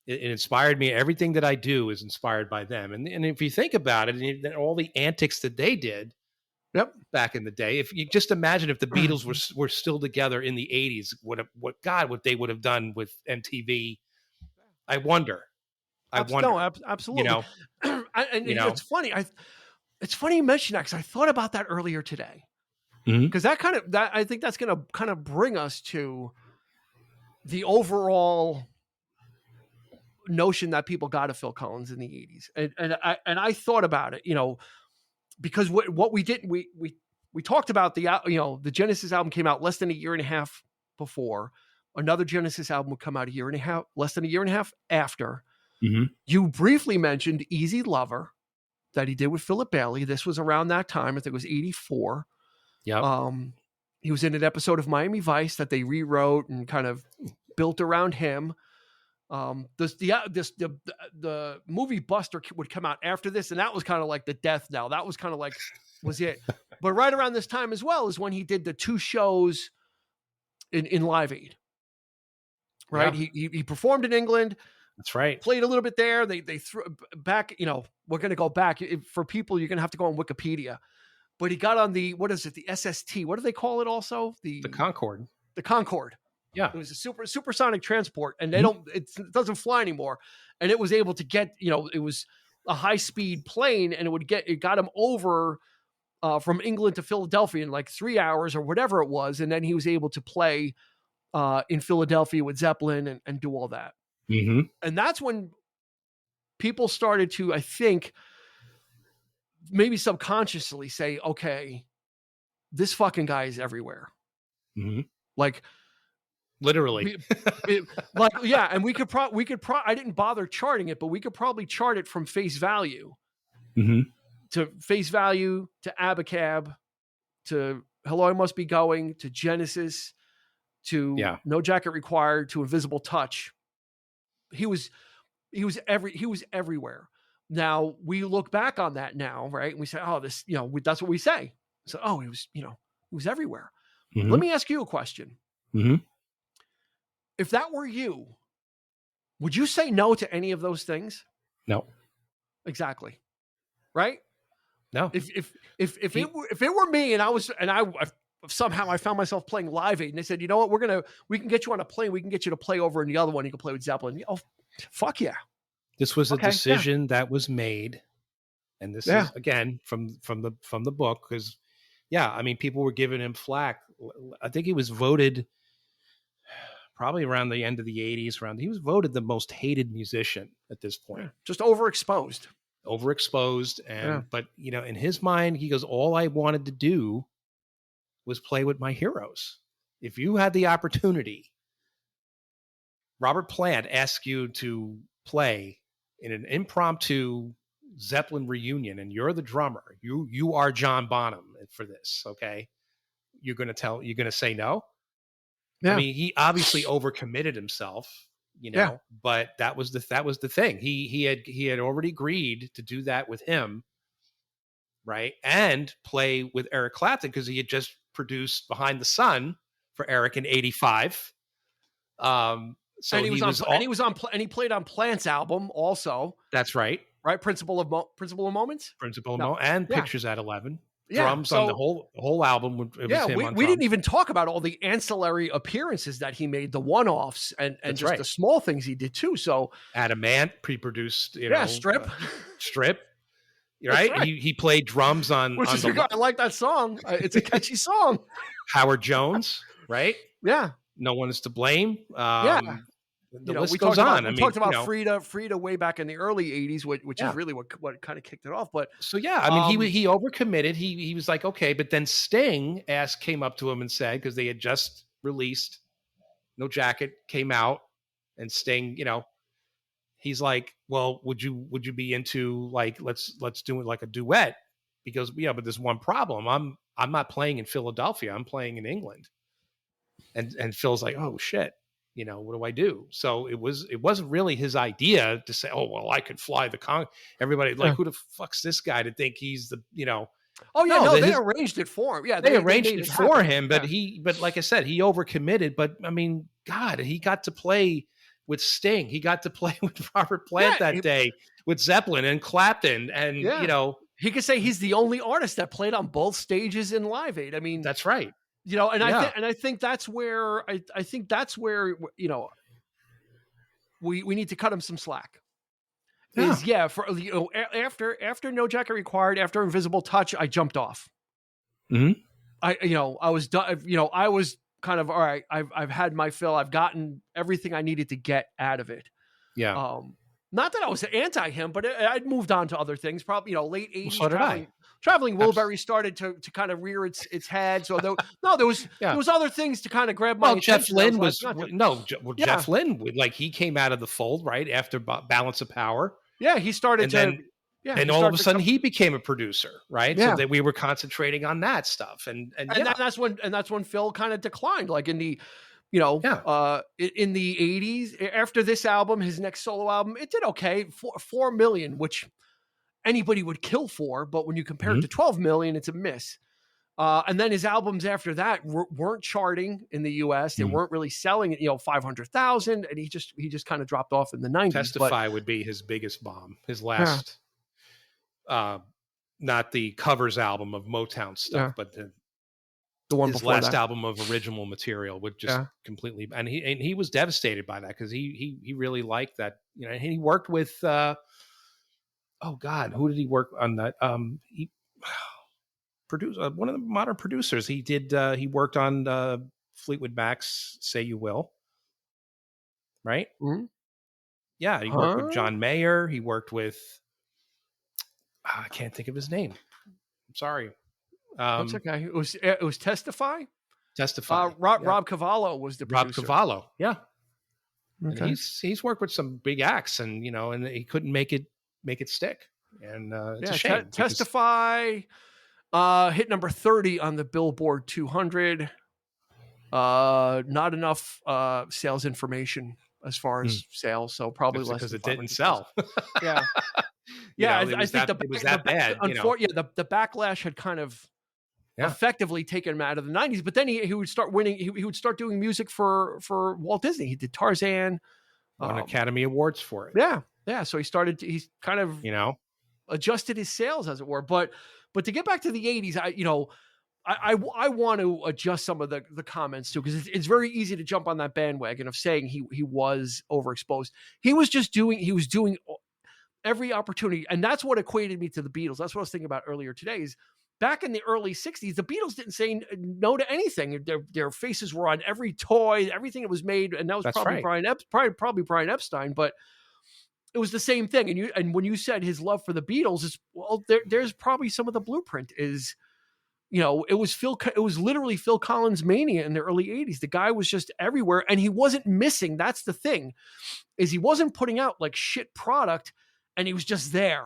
It inspired me. Everything that I do is inspired by them. And if you think about it, and all the antics that they did back in the day, if you just imagine if the Beatles were still together in the 80s, what they would have done with MTV. I wonder. No, absolutely. It's funny. It's funny you mention that because I thought about that earlier today. Because I think that's going to kind of bring us to the overall notion that people got of Phil Collins in the 80s. And I thought about it, because what we did, we talked about the Genesis album came out less than a year and a half before. Another Genesis album would come out less than a year and a half after. Mm-hmm. You briefly mentioned Easy Lover that he did with Philip Bailey. This was around that time. I think it was 84. Yeah. He was in an episode of Miami Vice that they rewrote and kind of built around him. The movie Buster would come out after this, and that was kind of like the death knell. That was kind of like was it. But right around this time as well is when he did the 2 shows in Live Aid. Right? Yeah. He performed in England. That's right. Played a little bit there. They threw back, we're going to go back. For people, you're going to have to go on Wikipedia. But he got on the, what is it? The SST. What do they call it also? The Concorde. The Concorde. Yeah. It was a supersonic transport, and it doesn't fly anymore. And it was able to get, it was a high-speed plane, and it got him over from England to Philadelphia in like 3 hours or whatever it was. And then he was able to play in Philadelphia with Zeppelin and do all that. Mm-hmm. And that's when people started to, I think, maybe subconsciously say, okay, this fucking guy is everywhere. Mm-hmm. Like literally. Yeah. And we could I didn't bother charting it, but we could probably chart it from Face Value to Face Value to Abacab to Hello, I Must Be Going to Genesis to No Jacket Required to Invisible Touch. He was everywhere. Now we look back on that now, right? And we say, oh, this, that's what we say. So, oh, he was everywhere. Mm-hmm. Let me ask you a question. Mm-hmm. If that were you, would you say no to any of those things? No. Exactly. Right? No. If it were me and I somehow I found myself playing Live Aid and they said, you know what, we can get you on a plane. We can get you to play over in the other one. You can play with Zeppelin. Oh, fuck yeah. This was a decision that was made. And this is again from the book. Cause I mean, people were giving him flack. I think he was voted probably around the end of the 80s he was voted the most hated musician at this point. Just overexposed. But in his mind, he goes, all I wanted to do was play with my heroes. If you had the opportunity, Robert Plant asked you to play in an impromptu Zeppelin reunion and you're the drummer, you are John Bonham for this. Okay. You're going to say no. Yeah. I mean, he obviously overcommitted himself, but that was the thing. He had already agreed to do that with him. Right. And play with Eric Clapton because he had just produced Behind the Sun for Eric in '85. So he played on Plant's album also. That's right. Right. Principle of Moments. And Pictures at 11. Drums on the whole album. We didn't even talk about all the ancillary appearances that he made, the one-offs and just the small things he did too. So Adamant pre-produced, Strip. Right? He played drums on. I like that song. It's a catchy song. Howard Jones, right? Yeah. No One Is to Blame. The list we goes on. We talked about Frida way back in the early 80s, which is really what kind of kicked it off. But so I mean, he overcommitted. He was like, okay, but then Sting came up to him and said, because they had just released No Jacket, came out, and Sting, he's like, well, would you be into like let's do it like a duet? Because but there's one problem. I'm not playing in Philadelphia. I'm playing in England. And Phil's like, oh shit. What do I do? So it wasn't really his idea to say, oh, well, I could fly the everybody like, who the fuck's this guy to think he's the, Oh yeah, no, they arranged it for him. Yeah, they arranged it for him, but but like I said, he overcommitted. But I mean, God, he got to play with Sting. He got to play with Robert Plant that day with Zeppelin and Clapton, and he could say he's the only artist that played on both stages in Live Aid. I mean, that's right. I think that's where we need to cut him some slack. After No Jacket Required, after Invisible Touch, I jumped off. Mm-hmm. I was done. I was kind of all right. I've had my fill. I've gotten everything I needed to get out of it. Yeah. Not that I was anti him, but I'd moved on to other things. Probably, late 80s. Well, so did I. Traveling Wilbury started to kind of rear its head. So there was other things to kind of grab my attention. Jeff Lynne Jeff Lynne, like he came out of the fold right after Balance of Power. Yeah, he started and all of a sudden he became a producer, right? Yeah. So that we were concentrating on that stuff, and that's when Phil kind of declined, like in the. In the 80s, after this album, his next solo album, it did okay, 4 million, which anybody would kill for. But when you compare it to 12 million, it's a miss. And then his albums after that weren't charting in the U.S. They weren't really selling, 500,000, and he just kind of dropped off in the 90s. Testify would be his biggest bomb. His last, not the covers album of Motown stuff, but the one his before last that. album of original material would just completely, and he was devastated by that because he really liked that, and he worked with oh God, who did he work on that? He produced one of the modern producers. He did he worked on Fleetwood Mac's "Say You Will," right? Mm-hmm. Yeah, he worked with John Mayer. He worked with I can't think of his name. I'm sorry. That's okay. It was Testify. Rob Cavallo was the producer. Rob Cavallo, yeah. Okay. And he's worked with some big acts, and and he couldn't make it stick, and it's a shame. Testify hit number 30 on the Billboard 200. Not enough sales information as far as sales, so probably less because than it didn't sell. Yeah. I think it was that bad. The backlash had kind of effectively taken him out of the 90s, but then he would start winning. He would start doing music for Walt Disney. He did Tarzan, won Academy Awards for it. Yeah. So he's kind of adjusted his sales, as it were. But to get back to the 80s, I want to adjust some of the comments too, because it's very easy to jump on that bandwagon of saying he was overexposed. He was doing every opportunity, and that's what equated me to the Beatles. That's what I was thinking about earlier today. Is back in the early 60s, the Beatles didn't say no to anything. Their faces were on every toy, everything that was made, and that was probably probably Brian Epstein, but it was the same thing. And when you said his love for the Beatles is, well, there's probably some of the blueprint is, it was literally Phil Collins mania in the early 80s. The guy was just everywhere, and he wasn't missing. That's the thing, is he wasn't putting out like shit product, and he was just there.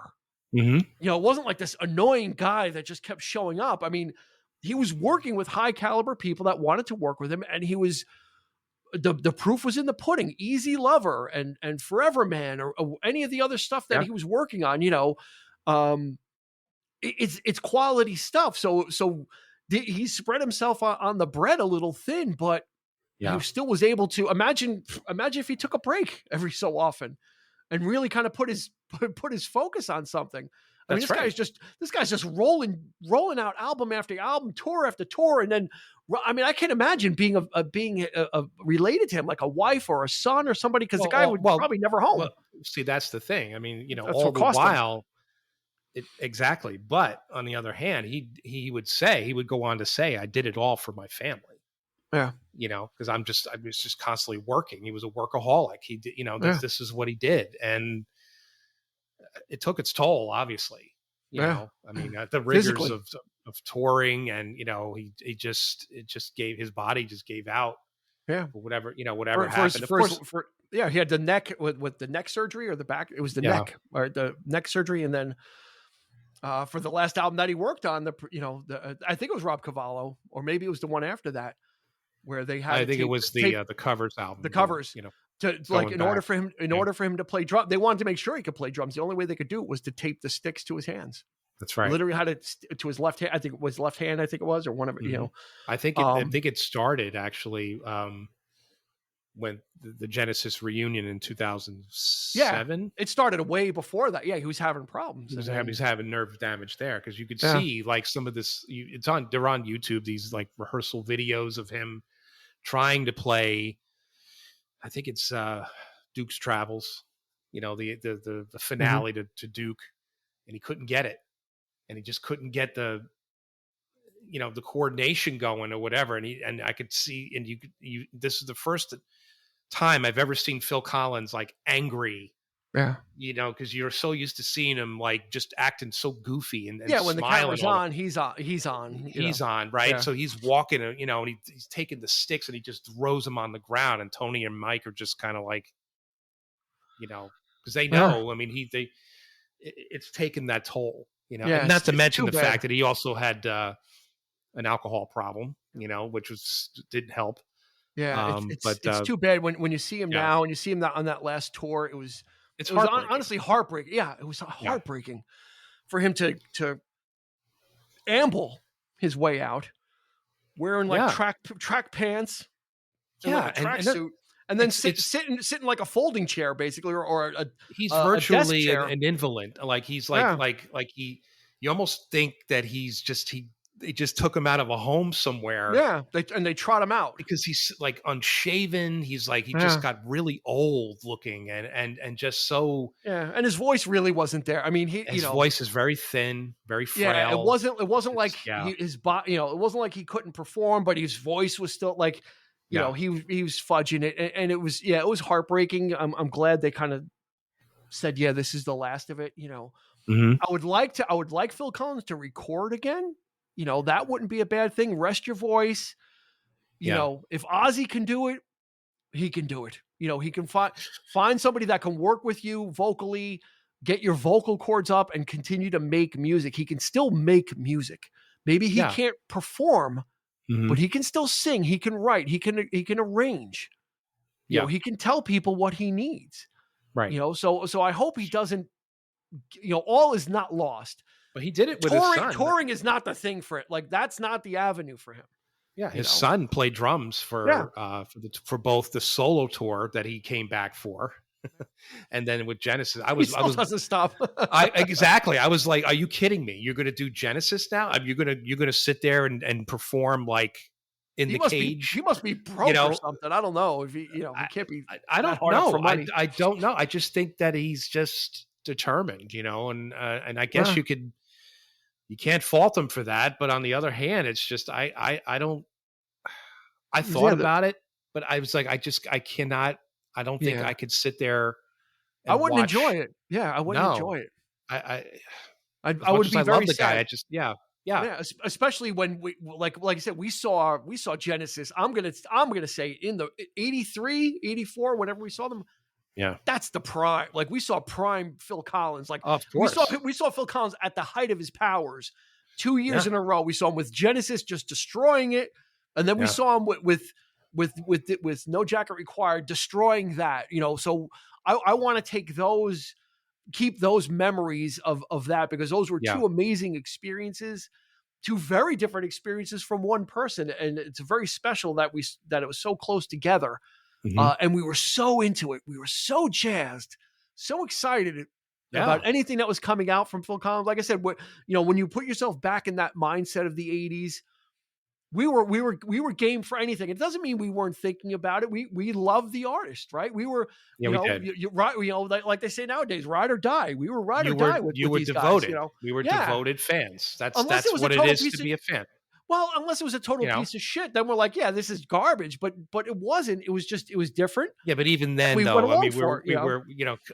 It wasn't like this annoying guy that just kept showing up. I mean, he was working with high caliber people that wanted to work with him, and he was the proof was in the pudding. Easy Lover and Forever Man or any of the other stuff that he was working on. It's quality stuff. So he spread himself on the bread a little thin, but he still was able to imagine if he took a break every so often and really kind of put his focus on something. I mean, this guy's just rolling out album after album, tour after tour, and then I can't imagine being related to him, like a wife or a son or somebody, because the guy would probably never home. Well, see, that's the thing. I mean, all the while, exactly. But on the other hand, he would go on to say, "I did it all for my family." Yeah, because I was just constantly working. He was a workaholic. He did, this is what he did, and it took its toll, obviously. I mean, the rigors of touring, and he just gave, his body just gave out. Yeah, whatever happened. He had the neck with the neck surgery or the back. It was the neck or the neck surgery, and then for the last album that he worked on, I think it was Rob Cavallo, or maybe it was the one after that, where they had. I think it was the covers album. The covers, in order for him to play drum, they wanted to make sure he could play drums. The only way they could do it was to tape the sticks to his hands. That's right. Literally had it to his left hand. I think it was left hand. I think it was, or one of it. I think it started actually when the Genesis reunion in 2007. Yeah, it started way before that. Yeah, he was having problems. He's having nerve damage there, because you could see like some of this. They're on YouTube. These like rehearsal videos of him trying to play. I think it's Duke's Travels. The finale to Duke, and he couldn't get it. And he just couldn't get the coordination going or whatever. And I could see, and this is the first time I've ever seen Phil Collins like angry. Yeah. Because you're so used to seeing him like just acting so goofy and when the camera's on, he's on. He's on, right? Yeah. So he's walking, and he's taking the sticks and he just throws them on the ground. And Tony and Mike are just kind of like, because they know. Yeah. I mean, it's taken that toll. And not to mention the fact that he also had an alcohol problem, which didn't help. Yeah, it's too bad when you see him now, and you see him on that last tour. It was honestly heartbreaking. Yeah, it was heartbreaking for him to amble his way out, wearing like Yeah. track pants and Yeah. like a And tracksuit, and then it's sitting like a folding chair, basically, or he's a desk virtually chair. an invalid. Like he's like Yeah, he you almost think that they just took him out of a home somewhere yeah. They trot him out. because he's like unshaven. He's like he just Yeah, got really old looking and just so yeah. And his voice really wasn't there. I mean, his voice is very thin, very yeah. frail. It wasn't like Yeah. his body. It wasn't like he couldn't perform, but his voice was still like, Yeah. he was fudging it, and it was it was heartbreaking. I'm glad they kind of said, yeah, this is the last of it. Mhm. I would like Phil Collins to record again. That wouldn't be a bad thing. Rest your voice. Yeah. If Ozzy can do it, he can do it. He can find somebody that can work with you vocally, get your vocal cords up, and continue to make music. He can still make music. Maybe he Yeah. can't perform, Mhm. but he can still sing. He can write. He can arrange. Yeah. He can tell people what he needs. Right. So I hope he doesn't. All is not lost. But he did it with his son. Touring is not the thing for it. Like, that's not the avenue for him. Yeah, his son played drums for both the solo tour that he came back for, and then with Genesis. I was doesn't stop. Exactly. I was like, "Are you kidding me? You're going to do Genesis now? You're going to sit there and perform like in the cage? He must be broke or something. I don't know if he can't be. I don't know. I don't know. I just think that he's just determined, and I guess you can't fault him for that. But on the other hand, it's just I don't. I thought about it, but I was like, I cannot. I don't think I could sit there. I wouldn't enjoy it. Yeah, I wouldn't enjoy it. I would be very the sad. guy. I just yeah. Especially when we like I said, we saw Genesis. I'm gonna say in the 83, 84, whenever we saw them. Yeah, that's the prime. Like, we saw prime Phil Collins. Like, of course, we saw Phil Collins at the height of his powers. 2 years in a row, we saw him with Genesis just destroying it, and then we saw him with No Jacket Required destroying that. So I want to keep those memories of that, because those were two amazing experiences, two very different experiences from one person, and it's very special that it was so close together. Mm-hmm. And we were so into it. We were so jazzed, so excited about anything that was coming out from Phil Collins. Like I said, when you put yourself back in that mindset of the 80s, we were game for anything. It doesn't mean we weren't thinking about it. We love the artist, right? We were, like they say nowadays, ride or die. We were ride or die with these devoted. guys. We were devoted fans. That's what it is to be a fan. Well, unless it was a total piece of shit, then we're like, yeah, this is garbage. But it wasn't. It was different. Yeah, but even then, we though, we were,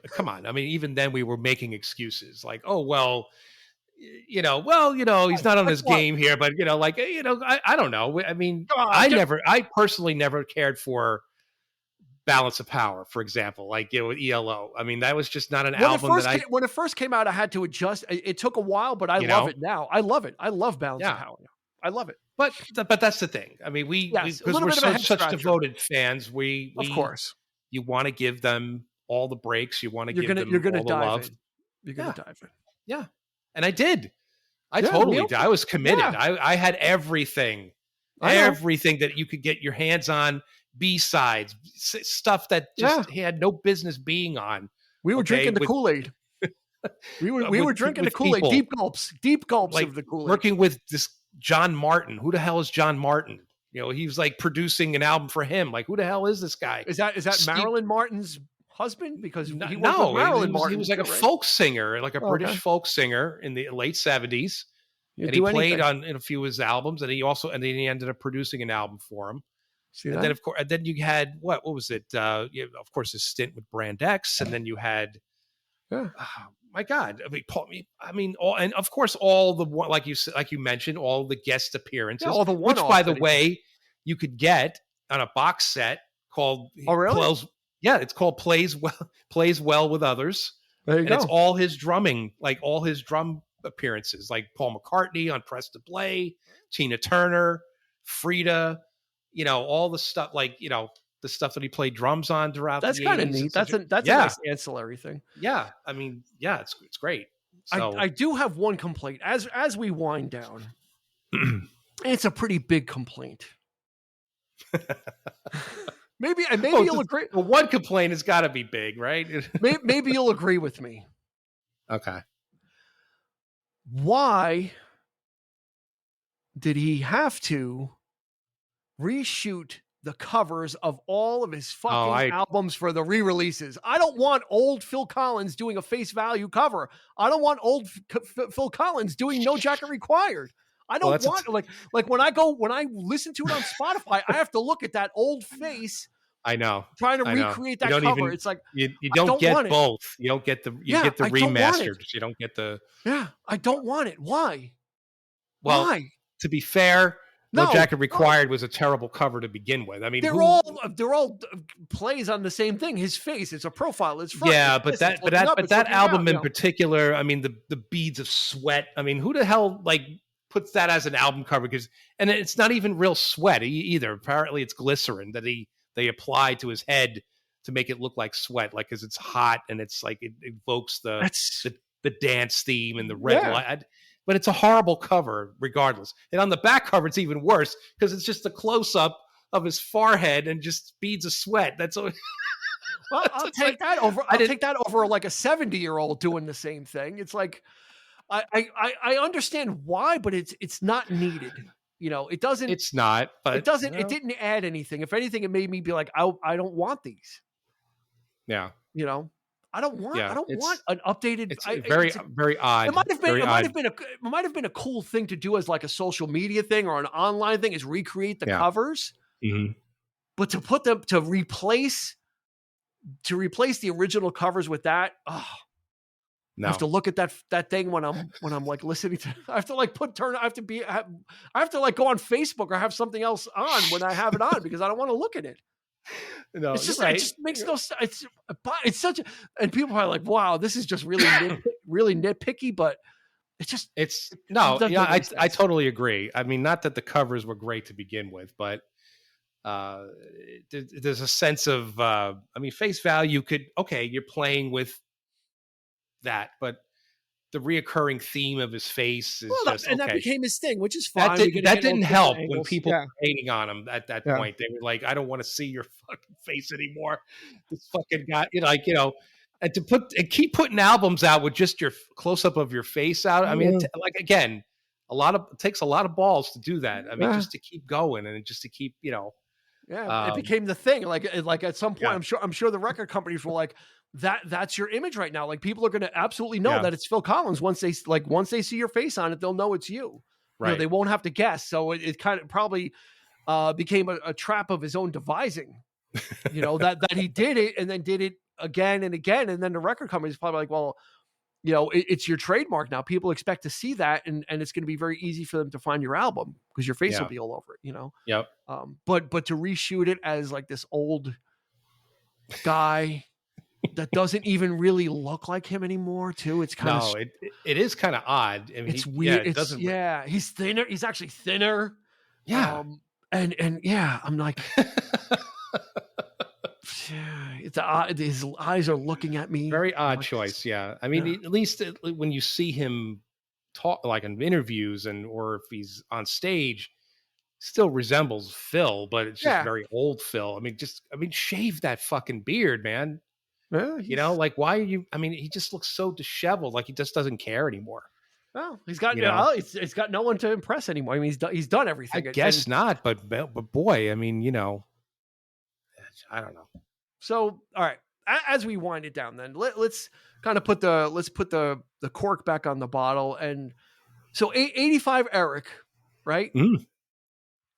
come on. I mean, even then, we were making excuses like, oh well, he's not on his game here, but I don't know. I mean, I personally never cared for Balance of Power, for example, like with ELO. I mean, that was just not an album when it first came out, I had to adjust. It took a while, but I love it now. I love it. I love Balance of Power now. I love it. But that's the thing. I mean, because we're such devoted fans, of course, you want to give them all the breaks. You want to give them you're gonna all the love. You're going to dive in. Yeah. And I did. I totally did. I was committed. Yeah. I had everything that you could get your hands on, B-sides, stuff that just he had no business being on. We were drinking the Kool-Aid. We were drinking the Kool-Aid, deep gulps like of the Kool-Aid. Working with this John Martin. Who the hell is John Martin? He was like producing an album for him. Like, who the hell is this guy? Is that Marilyn Martin's husband? Because he was like a folk singer, like a British folk singer in the late 70s. And he played on a few of his albums, and then he ended up producing an album for him. Then of course, then you had what was it? Of course, his stint with Brand X, and then you had. My God! And of course, all the like you mentioned, all the guest appearances, all the which, by the way, you could get on a box set called. Oh, really? It's called Plays Well with Others. There you go. It's all his drumming, like all his drum appearances, like Paul McCartney on Press to Play, Tina Turner, Frida, all the stuff, like the stuff that he played drums on throughout. That's kind of neat. That's a nice ancillary thing. Yeah, I mean, it's great. So I do have one complaint as we wind down. It's a pretty big complaint. maybe you'll agree. Well, one complaint has got to be big, right? maybe you'll agree with me. Okay. Why did he have to reshoot the covers of all of his fucking albums for the re-releases? I don't want old Phil Collins doing a face value cover. I don't want old Phil Collins doing No Jacket Required. I don't want like when I listen to it on Spotify, I have to look at that old face. I know. Trying to recreate that cover. It's like you don't get both. You don't get the get the remastered. You don't get the. Yeah, I don't want it. Why? Well, why? To be fair, No Jacket Required was a terrible cover to begin with. I mean, they're all plays on the same thing. His face, it's a profile. It's front. Yeah, but that album in particular. I mean, the beads of sweat. I mean, who the hell puts that as an album cover? And it's not even real sweat either. Apparently, it's glycerin that they apply to his head to make it look like sweat, because it's hot and it's like it evokes the dance theme and the red light. But it's a horrible cover regardless. And on the back cover, it's even worse because it's just a close up of his forehead and just beads of sweat. That's all. Well, I'll take that over. I'll take that over like a 70-year-old doing the same thing. It's like I understand why, but it's not needed. It doesn't. It's not. But it doesn't. It didn't add anything. If anything, it made me be like, I don't want these. Yeah. I don't want an updated. It's very odd. It might have been a cool thing to do as like a social media thing or an online thing, is recreate the covers. Mm-hmm. But to put them to replace the original covers with that, no. I have to look at that thing when I'm like listening to. I have to like I have to like go on Facebook or have something else on when I have it on because I don't want to look at it. No, it's just, it just makes no sense. It's such a, and people are like, wow, this is just really really nitpicky, but I totally agree. I mean, not that the covers were great to begin with, but there's a sense of, face value you're playing with that, but the reoccurring theme of his face is that became his thing, which is fine. That didn't help when people were hating on him at that point. They were like, I don't want to see your fucking face anymore. This fucking guy, and keep putting albums out with just your close up of your face out. I mean, again, it takes a lot of balls to do that. I mean, just to keep going and just to keep, it became the thing. Like at some point, I'm sure the record companies were like, that's your image right now. Like people are going to absolutely know that it's Phil Collins once they see your face on it, they'll know it's you. Right. They won't have to guess. So it kind of probably became a trap of his own devising. That he did it and then did it again and again, and then the record company is probably like, well, it's your trademark now. People expect to see that, and it's going to be very easy for them to find your album because your face will be all over it. Yep. But to reshoot it as like this old guy that doesn't even really look like him anymore, too. It's kind of it is kind of odd. I mean, it's weird. He's thinner. He's actually thinner. Yeah. And I'm like. His eyes are looking at me. Very odd choice. Yeah. I mean, at least when you see him talk like in interviews or if he's on stage, still resembles Phil, but it's just very old Phil. I mean, shave that fucking beard, man. Yeah, why are you? I mean, he just looks so disheveled. Like he just doesn't care anymore. Well, he's got he's got no one to impress anymore. I mean, he's done everything. I guess not, but boy, I mean, I don't know. So, all right, as we wind it down, then let's kind of put the cork back on the bottle. And so 85 Eric, right?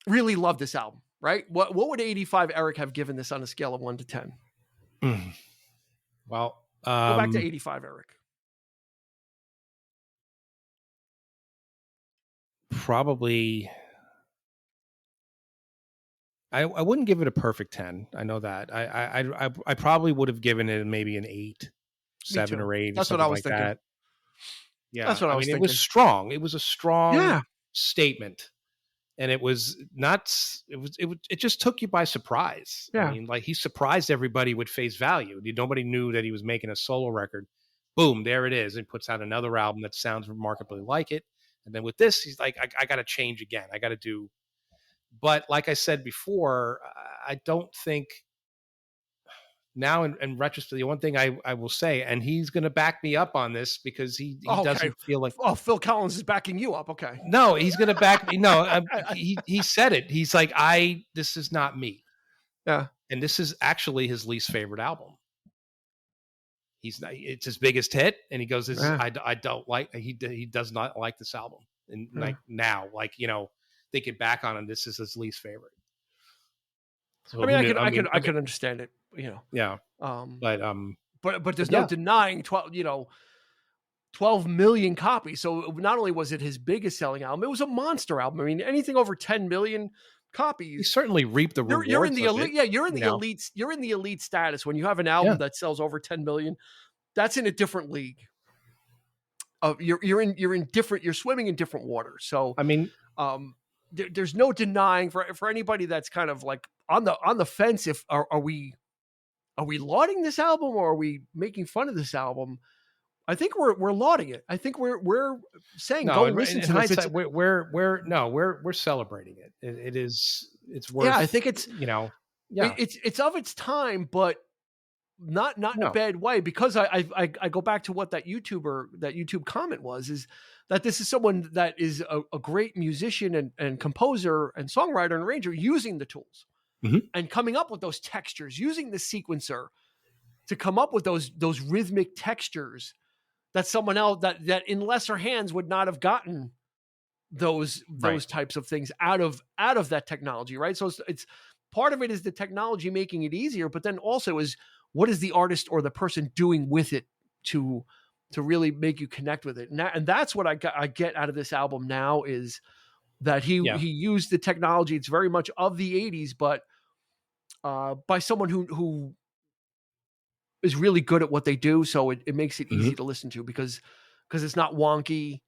Really loved this album, right? What would 85 Eric have given this on a scale of 1 to 10? Well, go back to 85 Eric. Probably. I wouldn't give it a perfect 10. I know that. I probably would have given it maybe an 8, 7 or 8. That's what I was thinking. That. Yeah, that's what I was thinking. It was strong. It was a strong statement, and it was not. It just took you by surprise. Yeah. I mean, like he surprised everybody with face value. Nobody knew that he was making a solo record. Boom, there it is. And puts out another album that sounds remarkably like it. And then with this, he's like, I got to change again. I got to do. But like I said before, I don't think now in retrospect, the one thing I will say, and he's going to back me up on this because he Oh, okay. doesn't feel like. Oh, Phil Collins is backing you up. Okay. No, he's going to back me. No, he said it. He's like, this is not me. Yeah. And this is actually his least favorite album. It's his biggest hit, and he goes, I don't like. He does not like this album, and like now, like thinking back on him, this is his least favorite. So I mean, I can understand it. Yeah. But there's no denying 12 million copies. So not only was it his biggest selling album, it was a monster album. I mean, anything over 10 million copies. You certainly reap the rewards. You're in the elite. Yeah, you're in the elite. You're in the elite status when you have an album that sells over 10 million. That's in a different league. You're swimming in different waters. So I mean, there's no denying for anybody that's kind of like on the fence. If are we lauding this album or are we making fun of this album? I think we're lauding it. I think we're saying go listen to this. We're celebrating it. It's worth. Yeah, I think it's it's of its time, but not in a bad way, because I go back to what that YouTube comment was, is that this is someone that is a great musician and composer and songwriter and arranger, using the tools and coming up with those textures, using the sequencer to come up with those rhythmic textures that someone else that in lesser hands would not have gotten those types of things out of that technology. Right. So it's part of it is the technology making it easier, but then also is, what is the artist or the person doing with it to really make you connect with it? And that's what I get out of this album now, is that he used the technology. It's very much of the 80s, but by someone who is really good at what they do. So it makes it easy to listen to because it's not wonky,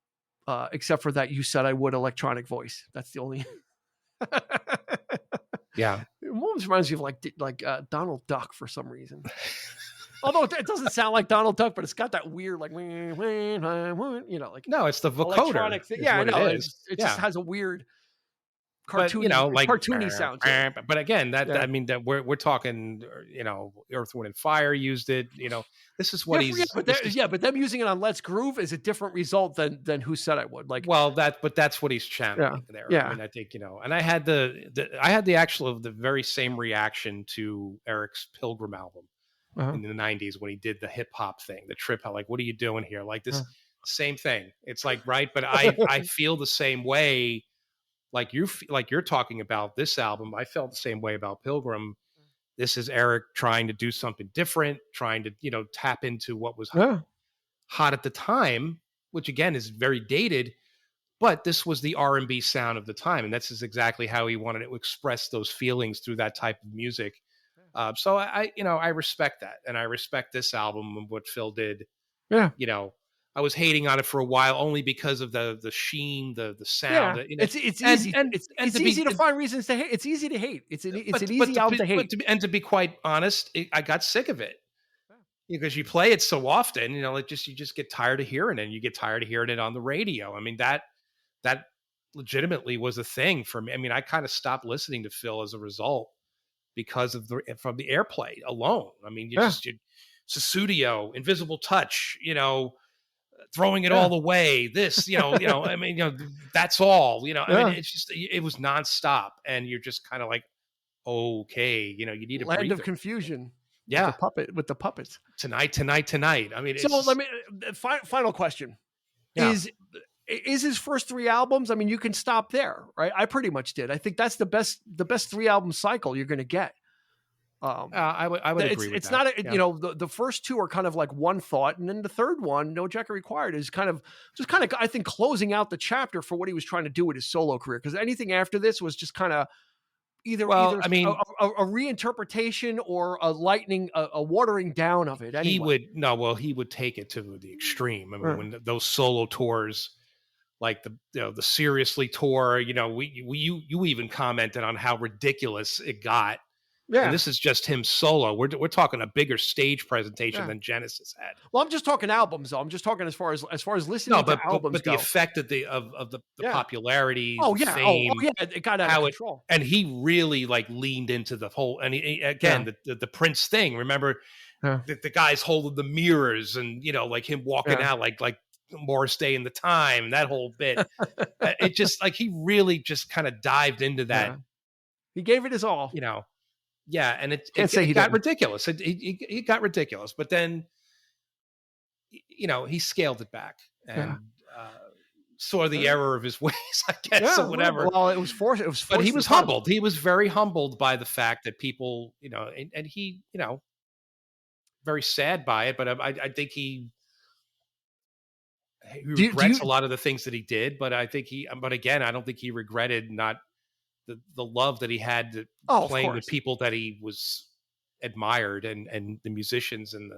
except for that "You Said I Would" electronic voice. That's the only. Yeah. It almost reminds me of like Donald Duck for some reason. Although it doesn't sound like Donald Duck, but it's got that weird like like no, it's the vocoder thing. Yeah, I know. It just has a weird cartoony, cartoony sound. But again, I mean, that we're talking, Earth, Wind and Fire used it. This is what but them using it on Let's Groove is a different result than Who Said I Would. Like, well, but that's what he's channeling there. Yeah. I mean, I think and I had the very same reaction to Eric's Pilgrim album in the 90s when he did the hip hop thing, the trip out. Like, what are you doing here? Like this same thing. It's like, right, but I feel the same way. Like you're talking about this album, I felt the same way about Pilgrim. This is Eric trying to do something different, trying to, tap into what was hot at the time, which again is very dated, but this was the R&B sound of the time. And that's exactly how he wanted to express those feelings through that type of music. So I respect that. And I respect this album and what Phil did. Yeah. I was hating on it for a while only because of the sheen, the sound. Yeah. It's easy. It's easy to find reasons to hate. It's easy to hate. It's an easy album to hate. To be quite honest, I got sick of it because you play it so often. You just get tired of hearing it. And you get tired of hearing it on the radio. I mean, that legitimately was a thing for me. I mean, I kind of stopped listening to Phil as a result because from the airplay alone. I mean, Susudio, Invisible Touch, throwing it all away. This, I mean, that's all. I mean, it's just it was nonstop, and you're just kind of like, okay, you need a land of confusion. Yeah, with the puppets. Tonight. I mean, let me final question is his first 3 albums. I mean, you can stop there, right? I pretty much did. I think that's the best 3-album cycle you're going to get. I would agree with it's that. Not the first 2 are kind of like one thought, and then the third one, No Jacket Required, is kind of I think closing out the chapter for what he was trying to do with his solo career, because anything after this was just kind of either a reinterpretation or a watering down of it. Anyway. He would take it to the extreme. I mean, when those solo tours, like the Seriously tour, you even commented on how ridiculous it got. Yeah. And this is just him solo. We're talking a bigger stage presentation Yeah. than Genesis had. Well, I'm just talking albums, though. I'm just talking as far as listening No, but to albums but the go. effect of the Yeah. popularity, Oh, the yeah. fame, Oh, yeah. It got out of control. and he really like leaned into the whole. And again, the Prince thing. Remember, the guys holding the mirrors, and like him walking out like Morris Day in the Time. That whole bit. It just like he really just kind of dived into that. Yeah. He gave it his all. Yeah, and it he got didn't. ridiculous. It got ridiculous, but then he scaled it back and saw the error of his ways, I guess, or whatever. Well, it was forced. But he was humbled. He was very humbled by the fact that people, and he, very sad by it. But I think he regrets a lot of the things that he did. But but again, I don't think he regretted not the love that he had to playing with people that he was admired and the musicians and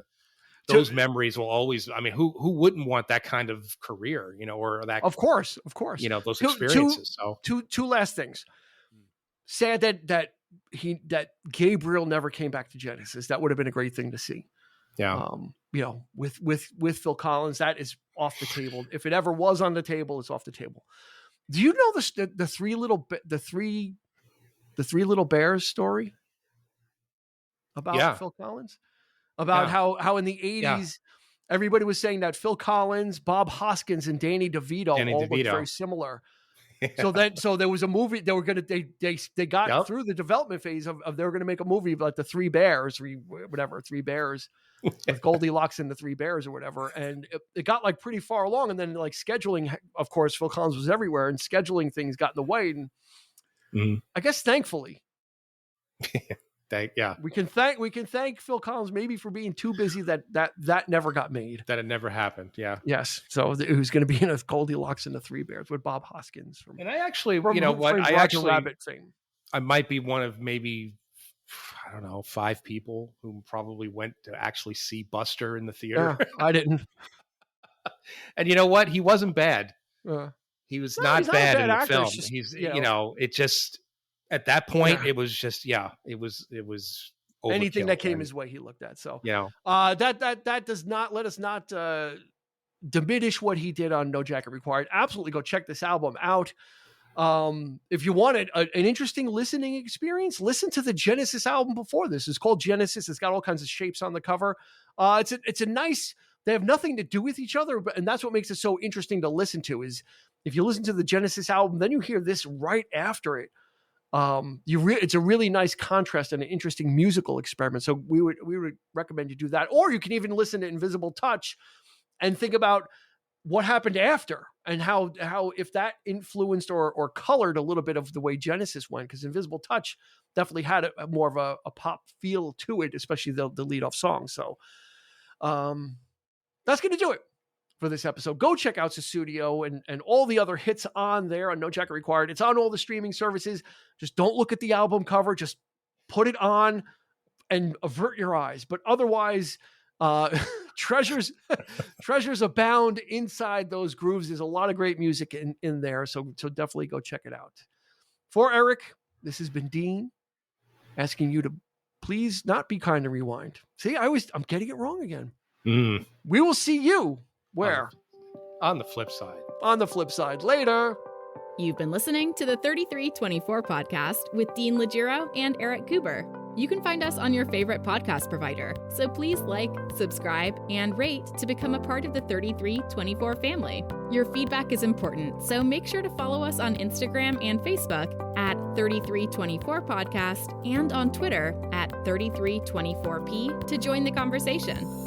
those memories will always. I mean, who wouldn't want that kind of career, or that? Of course, those experiences. Two last things. Sad that Gabriel never came back to Genesis. That would have been a great thing to see. Yeah. With Phil Collins, that is off the table. If it ever was on the table, it's off the table. Do you know the three little bears story about Phil Collins? About how in the 80s everybody was saying that Phil Collins, Bob Hoskins, and Danny DeVito looked very similar. So there was a movie they were they got through the development phase of they were going to make a movie about the three bears with Goldilocks and the Three Bears or whatever. And it got like pretty far along. And then like scheduling, of course, Phil Collins was everywhere and scheduling things got in the way. And I guess thankfully, we can thank Phil Collins maybe for being too busy that never got made. That it never happened. Yeah. Yes. So it was going to be in a Goldilocks and the Three Bears with Bob Hoskins. And I actually, I might be one of maybe, I don't know, 5 people who probably went to actually see Buster in the theater. Yeah, I didn't. And you know what? He wasn't bad. He was not bad in the actor. film. Just, he's, it just, at that point, it was just, it was anything that came his way, he looked at. So, that does not let us not diminish what he did on No Jacket Required. Absolutely go check this album out. If you wanted an interesting listening experience, listen to the Genesis album before this. It's called Genesis. It's got all kinds of shapes on the cover. It's a nice, they have nothing to do with each other, and that's what makes it so interesting to listen to is if you listen to the Genesis album, then you hear this right after it. It's a really nice contrast and an interesting musical experiment. So we would recommend you do that. Or you can even listen to Invisible Touch and think about what happened after and how if that influenced or colored a little bit of the way Genesis went, because Invisible Touch definitely had more of a pop feel to it, especially the lead-off song. So that's going to do it for this episode. Go check out Sussudio and all the other hits on there on No Jacket Required. It's on all the streaming services. Just don't look at the album cover. Just put it on and avert your eyes. But otherwise, treasures abound inside those grooves. There's a lot of great music in there. So definitely go check it out. For Eric, this has been Dean asking you to please not be kind and rewind. See, I'm getting it wrong again. We will see you where? On the flip side. On the flip side. Later. You've been listening to the 3324 podcast with Dean Legiro and Eric Kuber. You can find us on your favorite podcast provider, so please like, subscribe, and rate to become a part of the 3324 family. Your feedback is important, so make sure to follow us on Instagram and Facebook at 3324 podcast and on Twitter at 3324p to join the conversation.